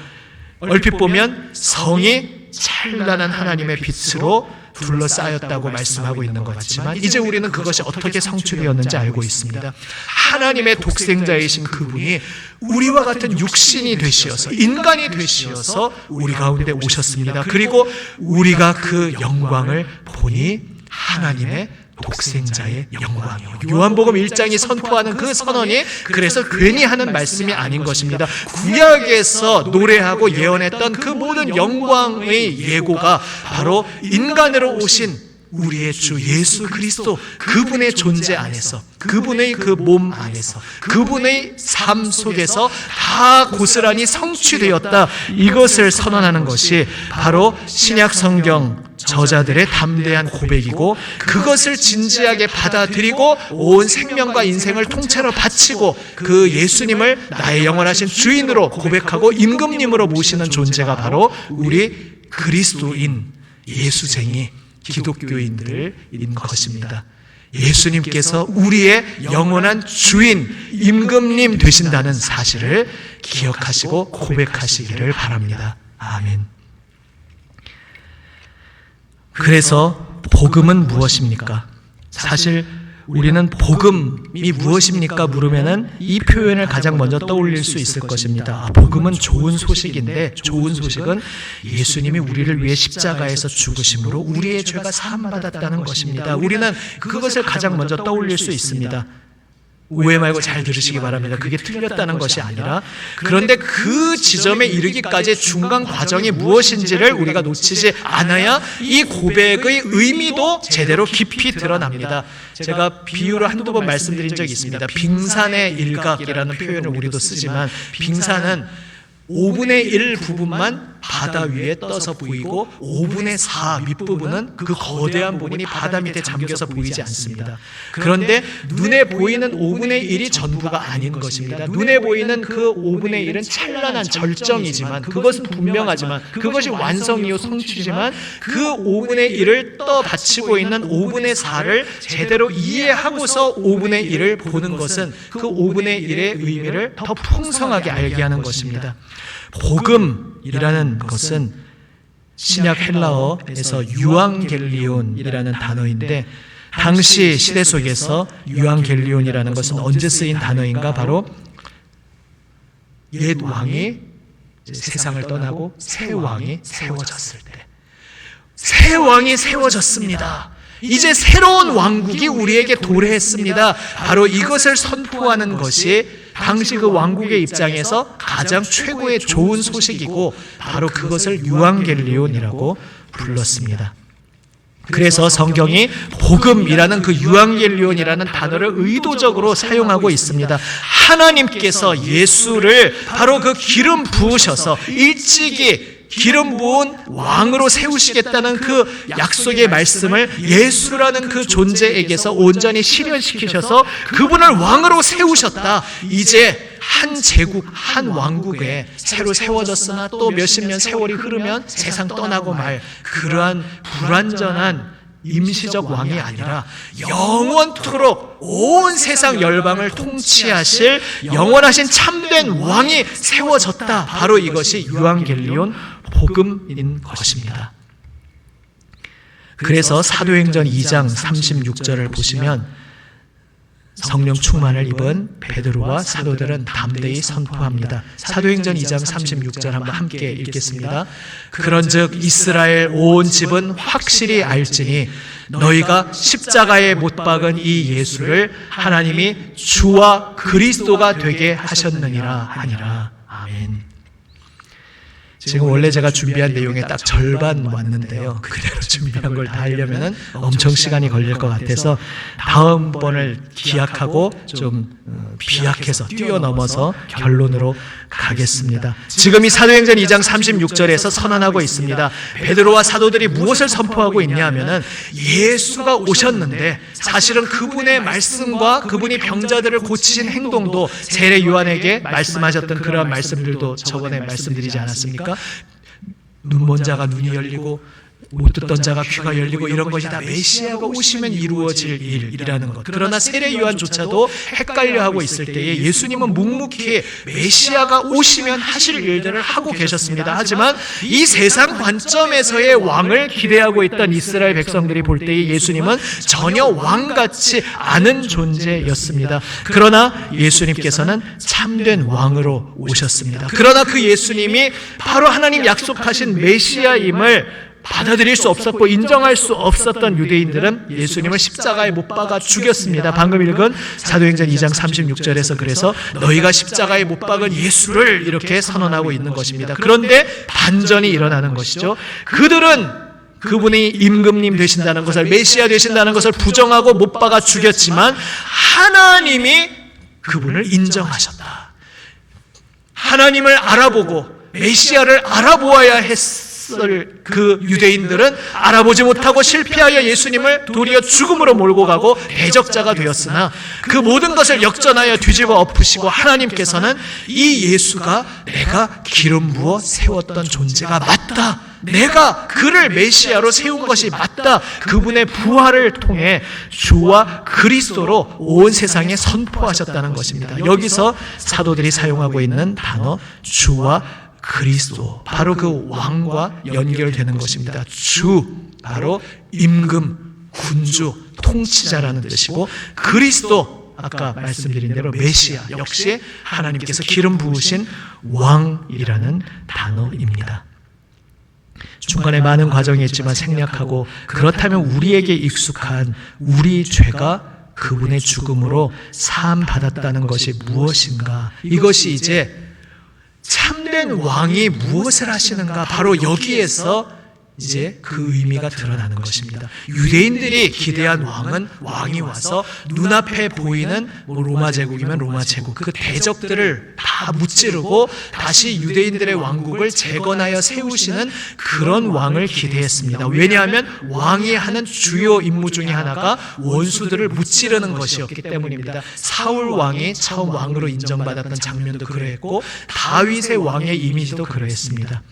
얼핏 보면 성이 찬란한 하나님의 빛으로 둘러싸였다고 말씀하고 있는 것 같지만, 이제 우리는 그것이 어떻게 성취되었는지 알고 있습니다. 하나님의 독생자이신 그분이 우리와 같은 육신이 되시어서, 인간이 되시어서 우리 가운데 오셨습니다. 그리고 우리가 그 영광을 보니 하나님의 독생자의 영광이요. 요한복음 1장이 선포하는 그 선언이 그래서 괜히 하는 말씀이 아닌 것입니다. 구약에서 노래하고 예언했던 그 모든 영광의 예고가 바로 인간으로 오신 우리의 주 예수 그리스도, 그분의 존재 안에서, 그분의 그 몸 안에서, 그분의 삶 속에서 다 고스란히 성취되었다. 이것을 선언하는 것이 바로 신약 성경 저자들의 담대한 고백이고, 그것을 진지하게 받아들이고 온 생명과 인생을 통째로 바치고 그 예수님을 나의 영원하신 주인으로 고백하고 임금님으로 모시는 존재가 바로 우리 그리스도인, 예수쟁이 기독교인들인 것입니다. 예수님께서 우리의 영원한 주인, 임금님 되신다는 사실을 기억하시고 고백하시기를 바랍니다. 아멘. 그래서 복음은 무엇입니까? 사실 우리는 복음이 무엇입니까? 물으면은 이 표현을 가장 먼저 떠올릴 수 있을 것입니다. 복음은 좋은 소식인데, 좋은 소식은 예수님이 우리를 위해 십자가에서 죽으심으로 우리의 죄가 사함받았다는 것입니다. 우리는 그것을 가장 먼저 떠올릴 수 있습니다. 오해 말고 잘 들으시기 바랍니다. 그게 틀렸다는 것이 아니라, 그런데 그 지점에 이르기까지의 중간 과정이 무엇인지를 우리가 놓치지 않아야 이 고백의 의미도 제대로 깊이 드러납니다. 제가 비유를 한두 번 말씀드린 적이 있습니다. 빙산의 일각이라는 표현을 우리도 쓰지만, 빙산은 5분의 1 부분만 바다 위에 떠서 보이고 5분의 4 밑부분은 그 거대한 부분이 바다 밑에 잠겨서 보이지 않습니다. 그런데 눈에 보이는 5분의 1이 전부가 아닌 것입니다. 눈에 보이는 그 5분의 1은 찬란한 절정이지만, 그것은 분명하지만, 그것이 완성이요 성취지만, 그 5분의 1을 떠받치고 있는 5분의 4를 제대로 이해하고서 5분의 1을 보는 것은 그 5분의 1의 의미를 더 풍성하게 알게 하는 것입니다. 복음이라는 것은 신약 헬라어에서 유앙겔리온이라는 단어인데, 당시 시대 속에서 유앙겔리온이라는 것은 언제 쓰인 단어인가? 바로 옛 왕이 세상을 떠나고 새 왕이 세워졌을 때, 새 왕이 세워졌습니다. 이제 새로운 왕국이 우리에게 도래했습니다. 바로 이것을 선포하는 것이 당시 그 왕국의 입장에서 가장 최고의 좋은 소식이고, 바로 그것을 유앙겔리온이라고 불렀습니다. 그래서 성경이 복음이라는 그 유앙겔리온이라는 단어를 의도적으로 사용하고 있습니다. 하나님께서 예수를 바로 그 기름 부으셔서 일찍이 기름 부은 왕으로 세우시겠다는 그 약속의 말씀을 예수라는 그 존재에게서 온전히 실현시키셔서 그분을 왕으로 세우셨다. 이제 한 제국, 한 왕국에 새로 세워졌으나 또 몇십 년 세월이 흐르면 세상 떠나고 말 그러한 불완전한 임시적 왕이 아니라 영원토록 온 세상 열방을 통치하실 영원하신 참된 왕이 세워졌다. 바로 이것이 유앙겔리온 복음인 것입니다. 그래서 사도행전 2장 36절을 보시면 성령 충만을 입은 베드로와 사도들은 담대히 선포합니다. 사도행전 2장 36절 한번 함께 읽겠습니다. 그런즉 이스라엘 온 집은 확실히 알지니 너희가 십자가에 못 박은 이 예수를 하나님이 주와 그리스도가 되게 하셨느니라 하니라. 아멘. 지금 원래 제가 준비한 내용의 딱 절반 왔는데요. 그대로 준비한 걸 다 하려면 엄청 시간이 걸릴 것 같아서 다음번을 기약하고 좀 비약해서 뛰어넘어서 결론으로 가겠습니다. 지금 이 사도행전 2장 36절에서 선언하고 있습니다. 베드로와 사도들이 무엇을 선포하고 있냐 하면은 예수가 오셨는데 사실은 그분의 말씀과 그분이 병자들을 고치신 행동도 세례 요한에게 말씀하셨던 그러한 말씀들도 저번에 말씀드리지 않았습니까? 눈먼 자가 눈이 열리고 못 듣던 자가 귀가 열리고 이런 것이 다 메시아가 오시면 이루어질 일이라는 것. 그러나 세례 요한조차도 헷갈려하고 있을 때에 예수님은 묵묵히 메시아가 오시면 하실 일들을 하고 계셨습니다. 하지만 이 세상 관점에서의 왕을 기대하고 있던 이스라엘 백성들이 볼 때에 예수님은 전혀 왕같이 않은 존재였습니다. 그러나 예수님께서는 참된 왕으로 오셨습니다. 그러나 그 예수님이 바로 하나님 약속하신 메시아임을 받아들일 수 없었고 인정할 수 없었던 유대인들은 예수님을 십자가에 못 박아 죽였습니다. 방금 읽은 사도행전 2장 36절에서 그래서 너희가 십자가에 못 박은 예수를 이렇게 선언하고 있는 것입니다. 그런데 반전이 일어나는 것이죠. 그들은 그분이 임금님 되신다는 것을, 메시아 되신다는 것을 부정하고 못 박아 죽였지만 하나님이 그분을 인정하셨다. 하나님을 알아보고 메시아를 알아보아야 했을 그 유대인들은 알아보지 못하고 실패하여 예수님을 도리어 죽음으로 몰고 가고 대적자가 되었으나 그 모든 것을 역전하여 뒤집어 엎으시고 하나님께서는 이 예수가 내가 기름 부어 세웠던 존재가 맞다. 내가 그를 메시아로 세운 것이 맞다. 그분의 부활을 통해 주와 그리스도로 온 세상에 선포하셨다는 것입니다. 여기서 사도들이 사용하고 있는 단어 주와 그리스도, 바로 그 왕과 연결되는 것입니다. 주, 바로 임금, 군주, 통치자라는 뜻이고 그리스도, 아까 말씀드린 대로 메시아, 역시 하나님께서 기름 부으신 왕이라는 단어입니다. 중간에 많은 과정이 있지만 생략하고 그렇다면 우리에게 익숙한 우리 죄가 그분의 죽음으로 사함 받았다는 것이 무엇인가? 이것이 이제 참된 왕이 무엇을 하시는가? 바로 여기에서 이제 그 의미가 드러나는 것입니다. 유대인들이 기대한 왕이 와서 눈앞에 보이는 로마 제국이면 로마 제국, 그 대적들을 다 무찌르고 다시 유대인들의 왕국을 재건하여 세우시는 그런 왕을 기대했습니다. 왜냐하면 왕이 하는 주요 임무 중에 하나가 원수들을 무찌르는 것이었기 때문입니다. 사울 왕이 처음 왕으로 인정받았던 장면도 그러했고 다윗의 왕의 이미지도 그러했습니다.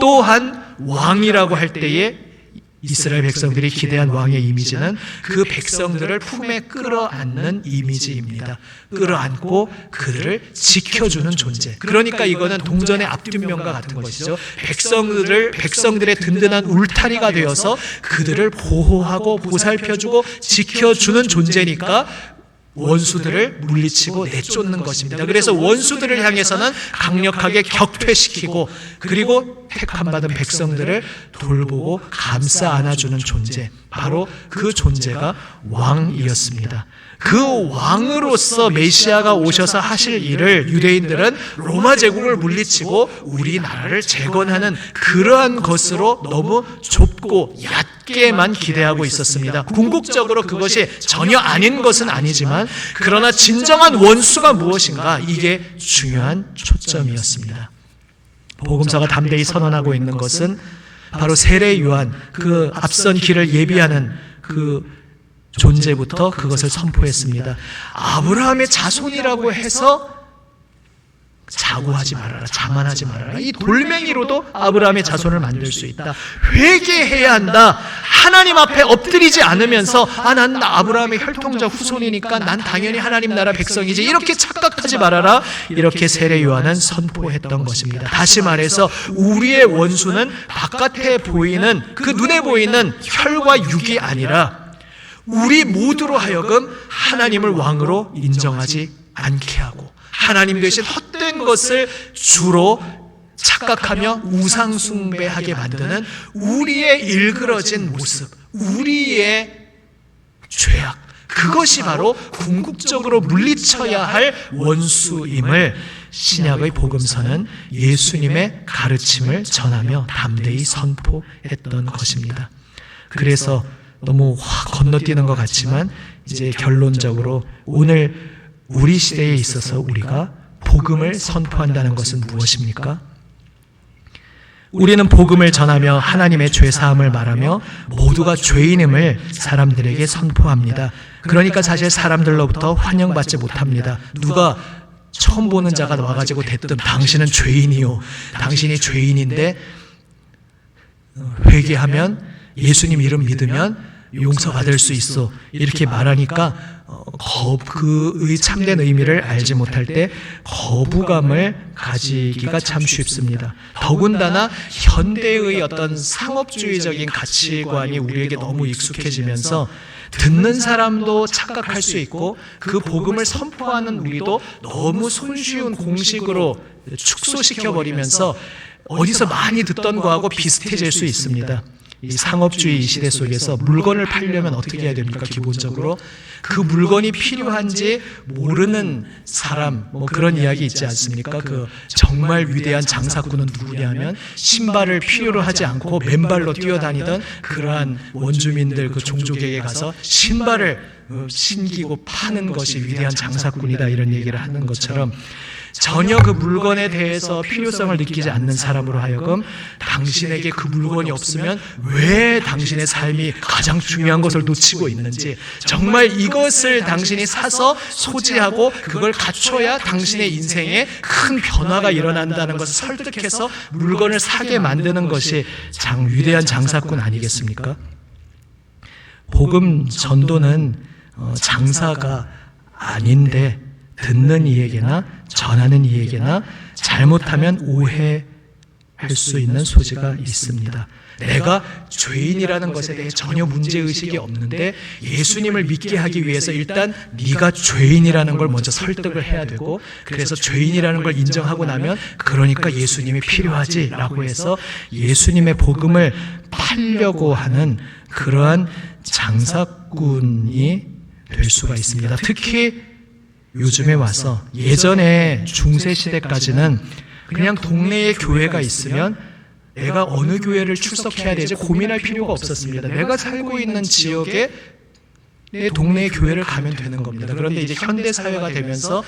또한 왕이라고 할 때에 이스라엘 백성들이 기대한 왕의 이미지는 그 백성들을 품에 끌어안는 이미지입니다. 끌어안고 그들을 지켜주는 존재. 그러니까 이거는 동전의 앞뒷면과 같은 것이죠. 백성들의 든든한 울타리가 되어서 그들을 보호하고 보살펴주고 지켜주는 존재니까 원수들을 물리치고 내쫓는 것입니다. 그래서 원수들을 향해서는 강력하게 격퇴시키고 그리고 택함받은 백성들을 돌보고 감싸 안아주는 존재, 바로 그 존재가 왕이었습니다. 그 왕으로서 메시아가 오셔서 하실 일을 유대인들은 로마 제국을 물리치고 우리나라를 재건하는 그러한 것으로 너무 좁고 얕게만 기대하고 있었습니다. 궁극적으로 그것이 전혀 아닌 것은 아니지만 그러나 진정한 원수가 무엇인가, 이게 중요한 초점이었습니다. 복음서가 담대히 선언하고 있는 것은 바로 세례 요한, 그 앞선 길을 예비하는 그 존재부터 그것을 선포했습니다. 아브라함의 자손이라고 해서 자고하지 말아라, 자만하지 말아라. 이 돌멩이로도 아브라함의 자손을 만들 수 있다. 회개해야 한다. 하나님 앞에 엎드리지 않으면서 난 아브라함의 혈통자 후손이니까 난 당연히 하나님 나라 백성이지, 이렇게 착각하지 말아라. 이렇게 세례 요한은 선포했던 것입니다. 다시 말해서 우리의 원수는 바깥에 보이는 그 눈에 보이는 혈과 육이 아니라 우리 모두로 하여금 하나님을 왕으로 인정하지 않게 하고 하나님 대신 헛된 것을 주로 착각하며 우상 숭배하게 만드는 우리의 일그러진 모습, 우리의 죄악, 그것이 바로 궁극적으로 물리쳐야 할 원수임을 신약의 복음서는 예수님의 가르침을 전하며 담대히 선포했던 것입니다. 그래서 너무 건너뛰는 것 같지만 이제 결론적으로 오늘 우리 시대에 있어서 우리가 복음을 선포한다는 것은 무엇입니까? 우리는 복음을 전하며 하나님의 죄사함을 말하며 모두가 죄인임을 사람들에게 선포합니다. 그러니까 사실 사람들로부터 환영받지 못합니다. 누가 처음 보는 자가 와가지고 대뜸 당신은 죄인이요, 당신이 죄인인데 회개하면 예수님 이름 믿으면 용서받을 수 있어, 이렇게 말하니까 그의 참된 의미를 알지 못할 때 거부감을 가지기가 참 쉽습니다. 더군다나 현대의 어떤 상업주의적인 가치관이 우리에게 너무 익숙해지면서 듣는 사람도 착각할 수 있고 그 복음을 선포하는 우리도 너무 손쉬운 공식으로 축소시켜버리면서 어디서 많이 듣던 거하고 비슷해질 수 있습니다. 이 상업주의 이 시대 속에서 물건을 팔려면 어떻게 해야 됩니까? 기본적으로 그 물건이 필요한지 모르는 사람, 그런 이야기 있지 않습니까? 그 정말 위대한 장사꾼은 누구냐면 신발을 필요로 하지 않고 맨발로 뛰어다니던 그러한 원주민들 그 종족에게 가서 신발을 신기고 파는 것이 위대한 장사꾼이다, 이런 얘기를 하는 것처럼 전혀 그 물건에 대해서 필요성을 느끼지 않는 사람으로 하여금 당신에게 그 물건이 없으면 왜 당신의 삶이 가장 중요한 것을 놓치고 있는지, 정말 이것을 당신이 사서 소지하고 그걸 갖춰야 당신의 인생에 큰 변화가 일어난다는 것을 설득해서 물건을 사게 만드는 것이 위대한 장사꾼 아니겠습니까? 복음 전도는 장사가 아닌데 듣는 이에게나 전하는 이에게나 잘못하면 오해할 수 있는 소지가 있습니다. 내가 죄인이라는 것에 대해 전혀 문제의식이 없는데 예수님을 믿게 하기 위해서 일단 네가 죄인이라는 걸 먼저 설득을 해야 되고, 그래서 죄인이라는 걸 인정하고 나면 그러니까 예수님이 필요하지라고 해서 예수님의 복음을 팔려고 하는 그러한 장사꾼이 될 수가 있습니다. 특히 요즘에 와서, 예전에 중세시대까지는 그냥 동네에 교회가 있으면 내가 어느 교회를 출석해야 되지 고민할 필요가 없었습니다. 내가 살고 있는 지역에 내 동네의 교회를 가면 되는 겁니다. 그런데 이제 현대사회가 되면서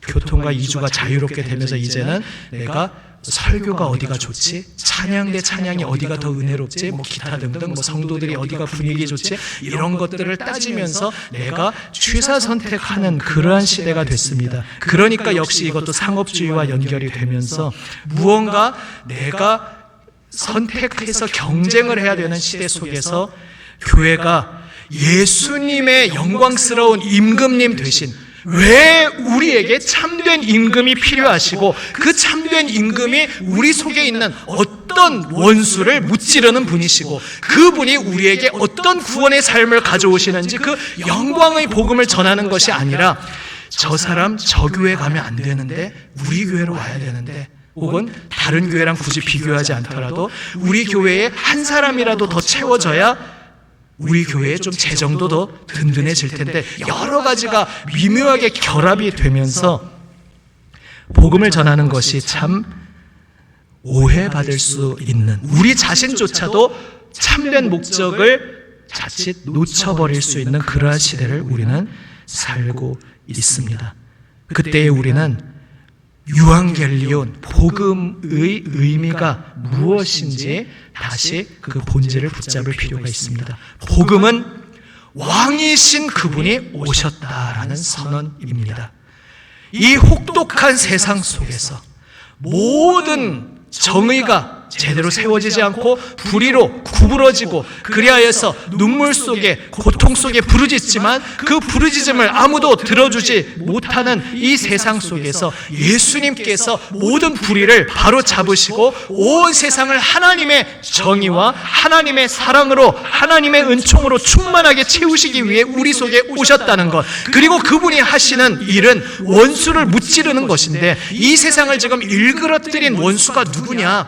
교통과 이주가 자유롭게 되면서 이제는 내가 설교가 어디가 좋지? 찬양 대 찬양이 어디가 더 은혜롭지? 기타 등등 성도들이 어디가 분위기 좋지? 이런 것들을 따지면서 내가 취사 선택하는 그러한 시대가 됐습니다. 그러니까 역시 이것도 상업주의와 연결이 되면서 무언가 내가 선택해서 경쟁을 해야 되는 시대 속에서 교회가 예수님의 영광스러운 임금님 되신, 왜 우리에게 참된 임금이 필요하시고 그 참된 임금이 우리 속에 있는 어떤 원수를 무찌르는 분이시고 그분이 우리에게 어떤 구원의 삶을 가져오시는지 그 영광의 복음을 전하는 것이 아니라 저 사람 저 교회 가면 안 되는데 우리 교회로 와야 되는데, 혹은 다른 교회랑 굳이 비교하지 않더라도 우리 교회에 한 사람이라도 더 채워져야 우리 교회에 좀 재정도 더 든든해질 텐데, 여러 가지가 미묘하게 결합이 되면서 복음을 전하는 것이 참 오해받을 수 있는, 우리 자신조차도 참된 목적을 자칫 놓쳐버릴 수 있는 그러한 시대를 우리는 살고 있습니다. 그때에 우리는 유앙겔리온, 복음의 의미가 무엇인지 다시 그 본질을 붙잡을 필요가 있습니다. 복음은 왕이신 그분이 오셨다라는 선언입니다. 이 혹독한 세상 속에서 모든 정의가 제대로 세워지지 않고 불의로 구부러지고 그리하여서 눈물 속에 고통 속에 부르짖지만 그 부르짖음을 아무도 들어주지 못하는 이 세상 속에서 예수님께서 모든 불의를 바로 잡으시고 온 세상을 하나님의 정의와 하나님의 사랑으로 하나님의 은총으로 충만하게 채우시기 위해 우리 속에 오셨다는 것, 그리고 그분이 하시는 일은 원수를 무찌르는 것인데 이 세상을 지금 일그러뜨린 원수가 누구냐?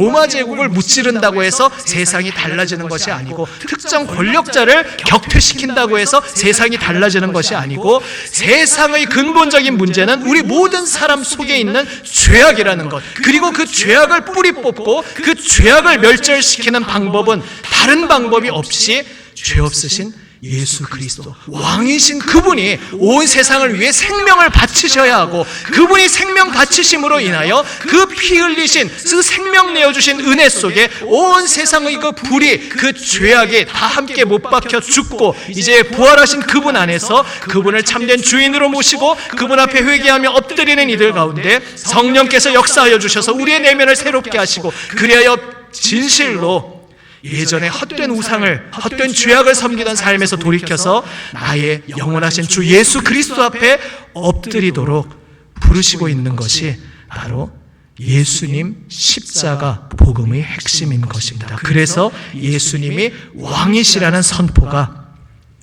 로마 제국을 무찌른다고 해서 세상이 달라지는 것이 아니고, 특정 권력자를 격퇴시킨다고 해서 세상이 달라지는 것이 아니고, 세상의 근본적인 문제는 우리 모든 사람 속에 있는 죄악이라는 것, 그리고 그 죄악을 뿌리 뽑고 그 죄악을 멸절시키는 방법은 다른 방법이 없이 죄 없으신 예수 그리스도 왕이신 그분이 온 세상을 위해 생명을 바치셔야 하고, 그분이 생명 바치심으로 인하여 그 피 흘리신 그 생명 내어주신 은혜 속에 온 세상의 그 불이 그 죄악이 다 함께 못 박혀 죽고 이제 부활하신 그분 안에서 그분을 참된 주인으로 모시고 그분 앞에 회개하며 엎드리는 이들 가운데 성령께서 역사하여 주셔서 우리의 내면을 새롭게 하시고, 그리하여 진실로 예전에 헛된 우상을, 헛된 죄악을 섬기던 삶에서 돌이켜서 나의 영원하신 주 예수 그리스도 앞에 엎드리도록 부르시고 있는 것이 바로 예수님 십자가 복음의 핵심인 것입니다. 그래서 예수님이 왕이시라는 선포가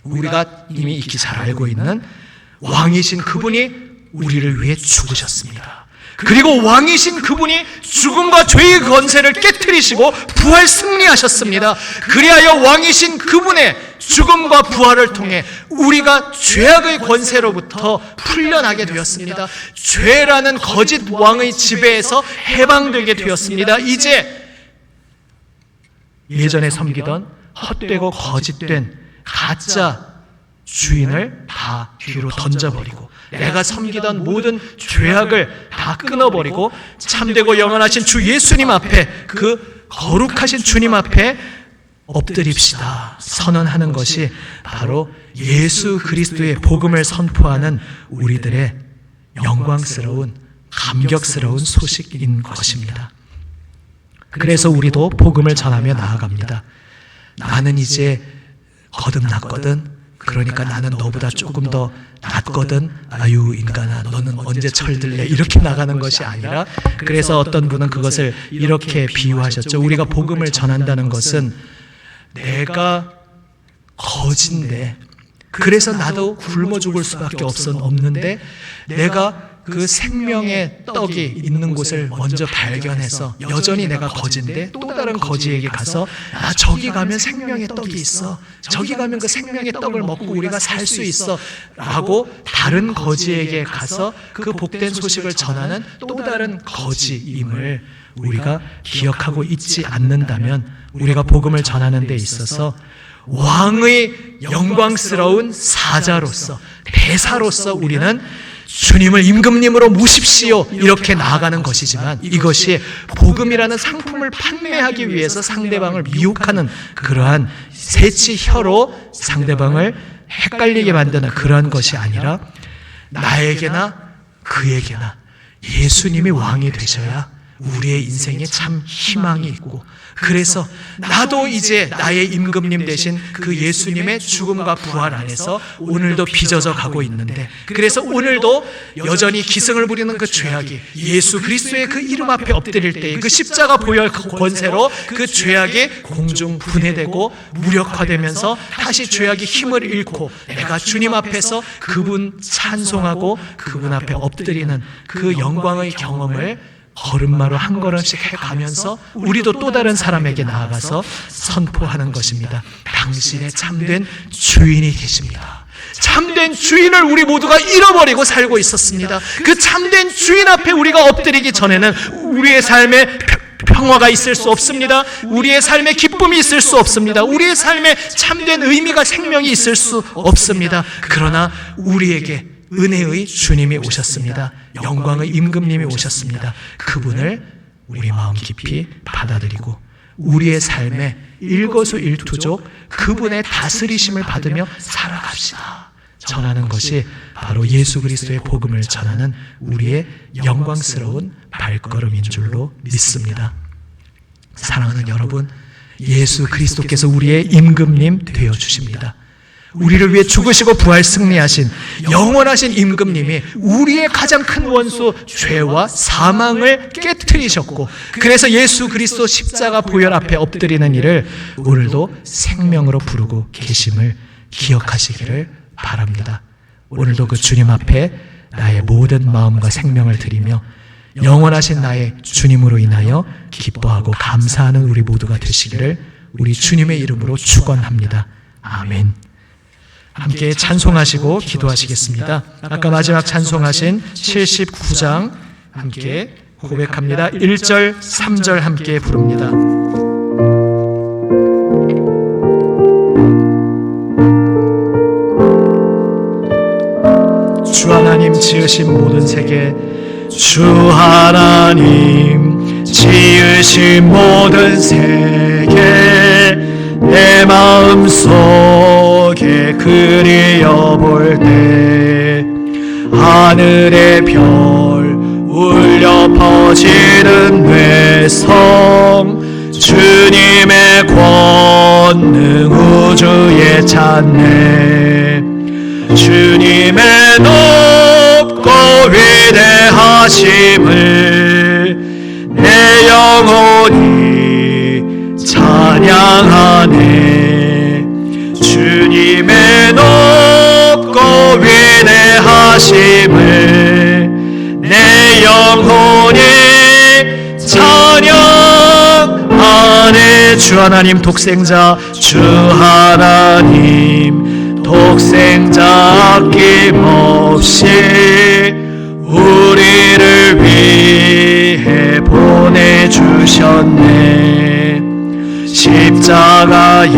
우리가 이미 익히 잘 알고 있는 왕이신 그분이 우리를 위해 죽으셨습니다. 그리고 왕이신 그분이 죽음과 죄의 권세를 깨뜨리시고 부활 승리하셨습니다. 그리하여 왕이신 그분의 죽음과 부활을 통해 우리가 죄악의 권세로부터 풀려나게 되었습니다. 죄라는 거짓 왕의 지배에서 해방되게 되었습니다. 이제 예전에 섬기던 헛되고 거짓된 가짜 주인을 다 뒤로 던져버리고 내가 섬기던 모든 죄악을 다 끊어버리고 참되고 영원하신 주 예수님 앞에, 그 거룩하신 주님 앞에 엎드립시다 선언하는 것이 바로 예수 그리스도의 복음을 선포하는 우리들의 영광스러운 감격스러운 소식인 것입니다. 그래서 우리도 복음을 전하며 나아갑니다. 나는 이제 거듭났거든. 그러니까 나는 너보다 조금 더 낫거든. 아유 인간아, 너는 언제 철들래? 이렇게 나가는 것이 아니라, 그래서 어떤 분은 그것을 이렇게 비유하셨죠. 우리가 복음을 전한다는 것은 내가 거진데, 그래서 나도 굶어 죽을 수밖에 없는데 내가 그 생명의 떡이 있는 곳을 먼저 발견해서 여전히 내가 거지인데 또 다른 거지에게 가서 저기 가면 생명의 떡이 있어, 저기 가면 그 생명의 떡을 먹고 우리가 살 수 있어 라고 다른 거지에게 가서 그 복된 소식을 전하는 또 다른 거지임을 우리가 기억하고 있지 않는다면 우리가 복음을 전하는 데 있어서 왕의 영광스러운 사자로서, 대사로서 우리는 주님을 임금님으로 모십시오 이렇게 나아가는 것이지만, 이것이 복음이라는 상품을 판매하기 위해서 상대방을 미혹하는 그러한 새치혀로 상대방을 헷갈리게 만드는 그러한 것이 아니라, 나에게나 그에게나 예수님이 왕이 되셔야 우리의 인생에 참 희망이 있고, 그래서 나도 이제 나의 임금님 되신 그 예수님의 죽음과 부활 안에서 오늘도 빚어져 가고 있는데, 그래서 오늘도 여전히 기승을 부리는 그 죄악이 예수 그리스도의 그 이름 앞에 엎드릴 때에 그 십자가 보혈 권세로 그 죄악이 공중 분해되고 무력화되면서 다시 죄악이 힘을 잃고 내가 주님 앞에서 그분 찬송하고 그분 앞에 엎드리는 그 영광의 경험을 걸음마로 한 걸음씩 해가면서 우리도 또 다른 사람에게 나아가서 선포하는 것입니다. 당신의 참된 주인이 계십니다. 참된 주인을 우리 모두가 잃어버리고 살고 있었습니다. 그 참된 주인 앞에 우리가 엎드리기 전에는 우리의 삶에 평화가 있을 수 없습니다. 우리의 삶에 기쁨이 있을 수 없습니다. 우리의 삶에 참된 의미가, 생명이 있을 수 없습니다. 그러나 우리에게 은혜의 주님이 오셨습니다. 영광의 임금님이 오셨습니다. 그분을 우리 마음 깊이 받아들이고 우리의 삶에 일거수일투족 그분의 다스리심을 받으며 살아갑시다. 전하는 것이 바로 예수 그리스도의 복음을 전하는 우리의 영광스러운 발걸음인 줄로 믿습니다. 사랑하는 여러분, 예수 그리스도께서 우리의 임금님 되어 주십니다. 우리를 위해 죽으시고 부활 승리하신 영원하신 임금님이 우리의 가장 큰 원수 죄와 사망을 깨트리셨고, 그래서 예수 그리스도 십자가 보혈 앞에 엎드리는 일을 오늘도 생명으로 부르고 계심을 기억하시기를 바랍니다. 오늘도 그 주님 앞에 나의 모든 마음과 생명을 드리며 영원하신 나의 주님으로 인하여 기뻐하고 감사하는 우리 모두가 되시기를 우리 주님의 이름으로 축원합니다. 아멘. 함께 찬송하시고 기도하시겠습니다. 아까 마지막 찬송하신 79장 함께 고백합니다. 1절, 3절 함께 부릅니다. 주 하나님 지으신 모든 세계, 주 하나님 지으신 모든 세계, 내 마음속에 그리워볼 때 하늘의 별 울려 퍼지는 뇌성, 주님의 권능 우주에 찾네. 주님의 높고 위대하심을 내 영혼이 찬양하네. 주님의 높고 위대하심을 내 영혼이 찬양하네. 주 하나님 독생자, 주 하나님 독생자 아낌없이 우리를 위해 보내주셨네. 십자가에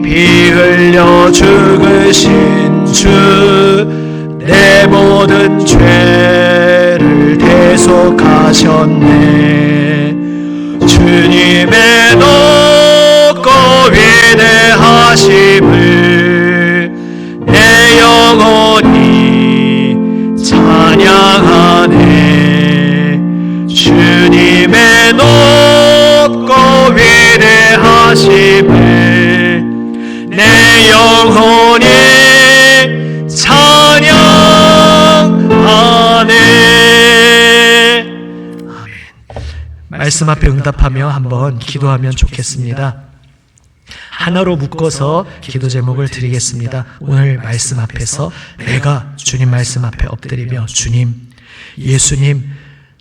피 흘려 죽으신 주, 내 모든 죄를 대속하셨네. 주님의 높고 위대하심을 내 영혼이 찬양하네. 주님의 높고 위대하심을 내 영혼이 찬양하네. 아멘. 말씀 앞에 응답하며 한번 기도하면 좋겠습니다. 하나로 묶어서 기도 제목을 드리겠습니다. 오늘 말씀 앞에서 내가 주님 말씀 앞에 엎드리며, 주님, 예수님,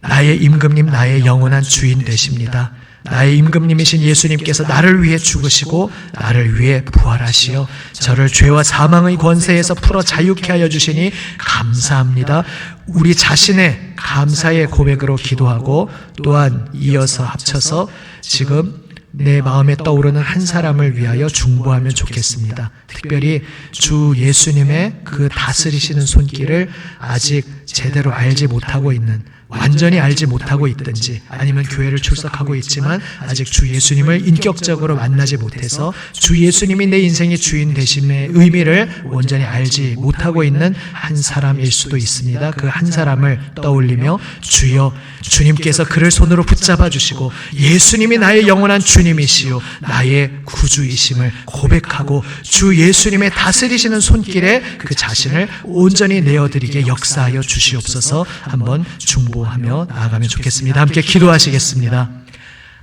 나의 임금님, 나의 영원한 주인 되십니다. 나의 임금님이신 예수님께서 나를 위해 죽으시고 나를 위해 부활하시어 저를 죄와 사망의 권세에서 풀어 자유케 하여 주시니 감사합니다. 우리 자신의 감사의 고백으로 기도하고, 또한 이어서 합쳐서 지금 내 마음에 떠오르는 한 사람을 위하여 중보하면 좋겠습니다. 특별히 주 예수님의 그 다스리시는 손길을 아직 제대로 알지 못하고 있는, 완전히 알지 못하고 있든지, 아니면 교회를 출석하고 있지만 아직 주 예수님을 인격적으로 만나지 못해서 주 예수님이 내 인생의 주인 되심의 의미를 온전히 알지 못하고 있는 한 사람일 수도 있습니다. 그 한 사람을 떠올리며, 주여, 주님께서 그를 손으로 붙잡아 주시고 예수님이 나의 영원한 주님이시요 나의 구주이심을 고백하고 주 예수님의 다스리시는 손길에 그 자신을 온전히 내어드리게 역사하여 주시옵소서. 한번 중보하며 나아가면 좋겠습니다. 함께 기도하시겠습니다.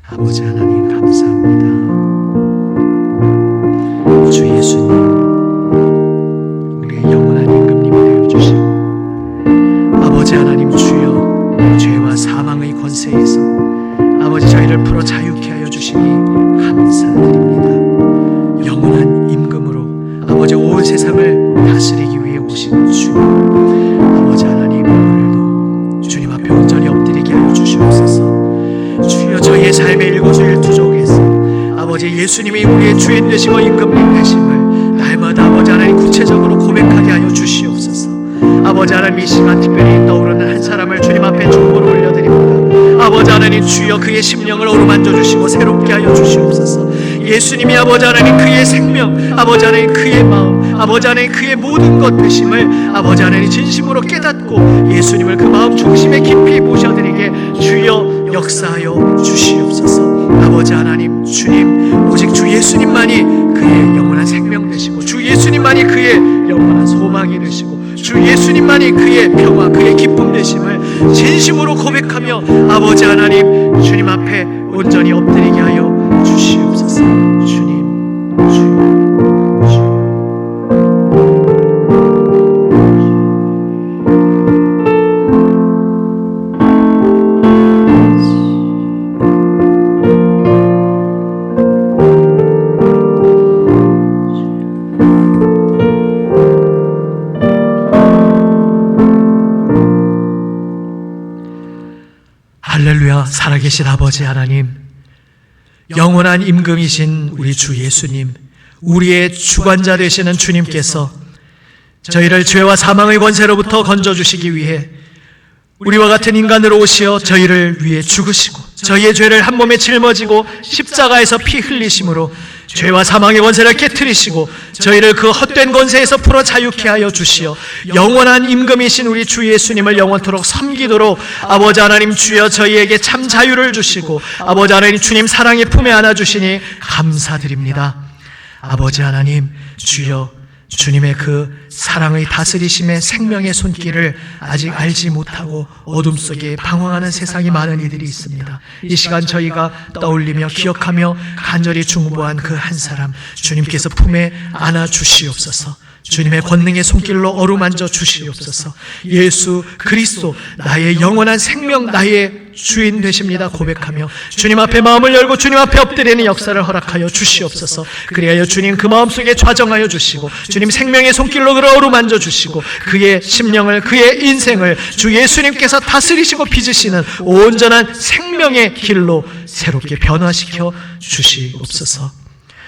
아버지 하나님, 감사합니다. 주 예수님, 우리의 영원한 임금님이 되어주시고, 아버지 하나님, 주여, 죄와 사망의 권세에서 아버지 저희를 풀어 자유케 하여 주시니 감사드립니다. 영원한 임금으로 아버지 온 세상을 다스리기 위해 오신 주, 아버지 하나님, 오늘도 주님 앞에 온전히 엎드리게 하여 주시옵소서. 주여, 저희의 삶의 일거수일투족에서 아버지 예수님이 우리의 주인 되시고 임금님 되심을 날마다 아버지 하나님 구체적으로 고백하게 하여 주시옵소서. 아버지 하나님, 이 시간 특별히 떠오르는 한 사람을 주님 앞에 중보로 올려드립니다. 아버지 하나님, 주여 그의 심령을 어루만져 주시고 새롭게 하여 주시옵소서. 예수님이 아버지 하나님 그의 생명, 아버지 하나님 그의 마음, 아버지 하나님 그의 모든 것 되심을 아버지 하나님 진심으로 깨닫고 예수님을 그 마음 중심에 깊이 모셔드리게 주여 역사하여 주시옵소서. 아버지 하나님 주님, 오직 주 예수님만이 그의 영원한 생명 되시고 주 예수님만이 그의 영원한 소망이 되시고 주 예수님만이 그의 평화, 그의 기쁨 되심을 진심으로 고백하며 아버지 하나님 주님 앞에 온전히 엎드리게 하여 주시옵소서. 주님, 주님. 할렐루야. 살아계신 아버지 하나님, 영원한 임금이신 우리 주 예수님, 우리의 주관자 되시는 주님께서 저희를 죄와 사망의 권세로부터 건져주시기 위해 우리와 같은 인간으로 오시어 저희를 위해 죽으시고 저희의 죄를 한 몸에 짊어지고 십자가에서 피 흘리심으로 죄와 사망의 권세를 깨트리시고 저희를 그 헛된 권세에서 풀어 자유케 하여 주시어 영원한 임금이신 우리 주 예수님을 영원토록 섬기도록 아버지 하나님 주여 저희에게 참 자유를 주시고 아버지 하나님 주님 사랑의 품에 안아주시니 감사드립니다. 아버지 하나님 주여 주님의 그 사랑의 다스리심의 생명의 손길을 아직 알지 못하고 어둠 속에 방황하는 세상이 많은 이들이 있습니다. 이 시간 저희가 떠올리며 기억하며 간절히 중보한 그 한 사람 주님께서 품에 안아 주시옵소서. 주님의 권능의 손길로 어루만져 주시옵소서. 예수 그리스도 나의 영원한 생명, 나의 주인 되십니다 고백하며 주님 앞에 마음을 열고 주님 앞에 엎드리는 역사를 허락하여 주시옵소서. 그리하여 주님 그 마음속에 좌정하여 주시고 주님 생명의 손길로 그를 어루만져 주시고 그의 심령을, 그의 인생을 주 예수님께서 다스리시고 빚으시는 온전한 생명의 길로 새롭게 변화시켜 주시옵소서.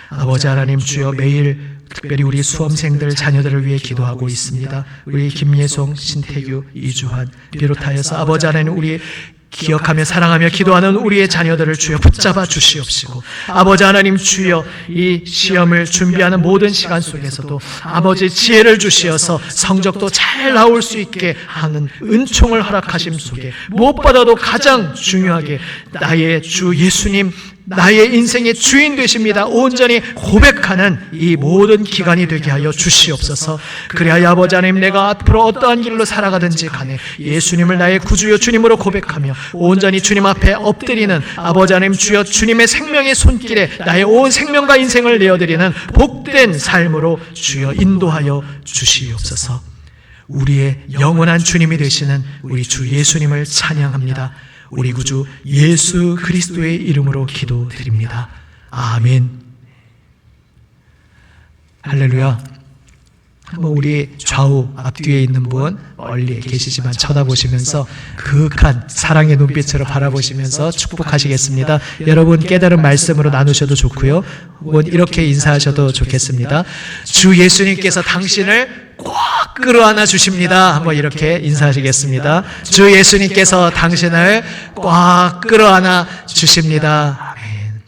아버지 하나님 주여 매일 특별히 우리 수험생들 자녀들을 위해 기도하고 있습니다. 우리 김예송, 신태규, 이주환 비롯하여서 아버지 하나님 우리 기억하며 사랑하며 기도하는 우리의 자녀들을 주여 붙잡아 주시옵시고 아버지 하나님 주여 이 시험을 준비하는 모든 시간 속에서도 아버지 지혜를 주시어서 성적도 잘 나올 수 있게 하는 은총을 허락하심 속에 무엇보다도 가장 중요하게 나의 주 예수님 나의 인생의 주인 되십니다 온전히 고백하는 이 모든 기간이 되게 하여 주시옵소서. 그래야 아버지 하나님 내가 앞으로 어떠한 길로 살아가든지 간에 예수님을 나의 구주요 주님으로 고백하며 온전히 주님 앞에 엎드리는 아버지 하나님 주여 주님의 생명의 손길에 나의 온 생명과 인생을 내어드리는 복된 삶으로 주여 인도하여 주시옵소서. 우리의 영원한 주님이 되시는 우리 주 예수님을 찬양합니다. 우리 구주 예수 그리스도의 이름으로 기도드립니다. 아멘. 할렐루야. 한번 우리 좌우 앞뒤에 있는 분 멀리 계시지만 쳐다보시면서 그윽한 사랑의 눈빛으로 바라보시면서 축복하시겠습니다. 여러분 깨달은 말씀으로 나누셔도 좋고요. 혹은 이렇게 인사하셔도 좋겠습니다. 주 예수님께서 당신을 꼭 끌어안아 주십니다. 한번 이렇게 인사하시겠습니다. 주 예수님께서 당신을 꽉 끌어안아 주십니다. 아멘.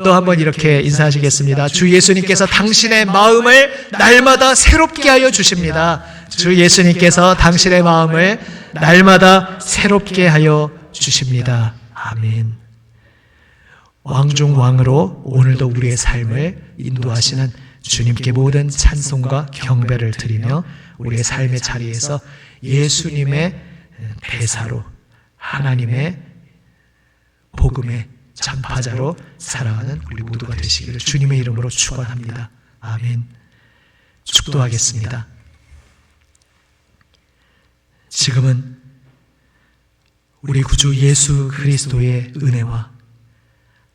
또 한번 이렇게 인사하시겠습니다. 주 예수님께서 당신의 마음을 날마다 새롭게 하여 주십니다. 주 예수님께서 당신의 마음을 날마다 새롭게 하여 주십니다. 아멘. 왕중 왕으로 오늘도 우리의 삶을 인도하시는 주님께 모든 찬송과 경배를 드리며 우리의 삶의 자리에서 예수님의 배사로 하나님의 복음의 전파자로 살아가는 우리 모두가 되시기를 주님의 이름으로 축원합니다. 아멘. 축도하겠습니다. 지금은 우리 구주 예수 그리스도의 은혜와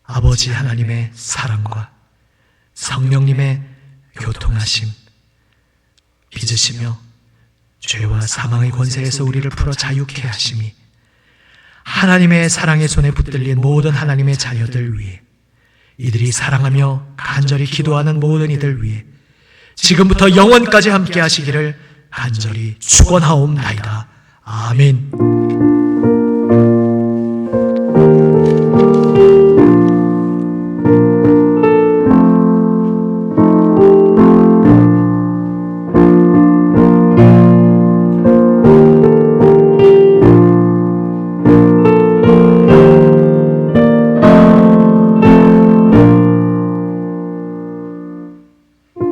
아버지 하나님의 사랑과 성령님의 교통하심, 빚으시며 죄와 사망의 권세에서 우리를 풀어 자유케 하심이 하나님의 사랑의 손에 붙들린 모든 하나님의 자녀들 위해 이들이 사랑하며 간절히 기도하는 모든 이들 위해 지금부터 영원까지 함께 하시기를 간절히 축원하옵나이다. 아멘.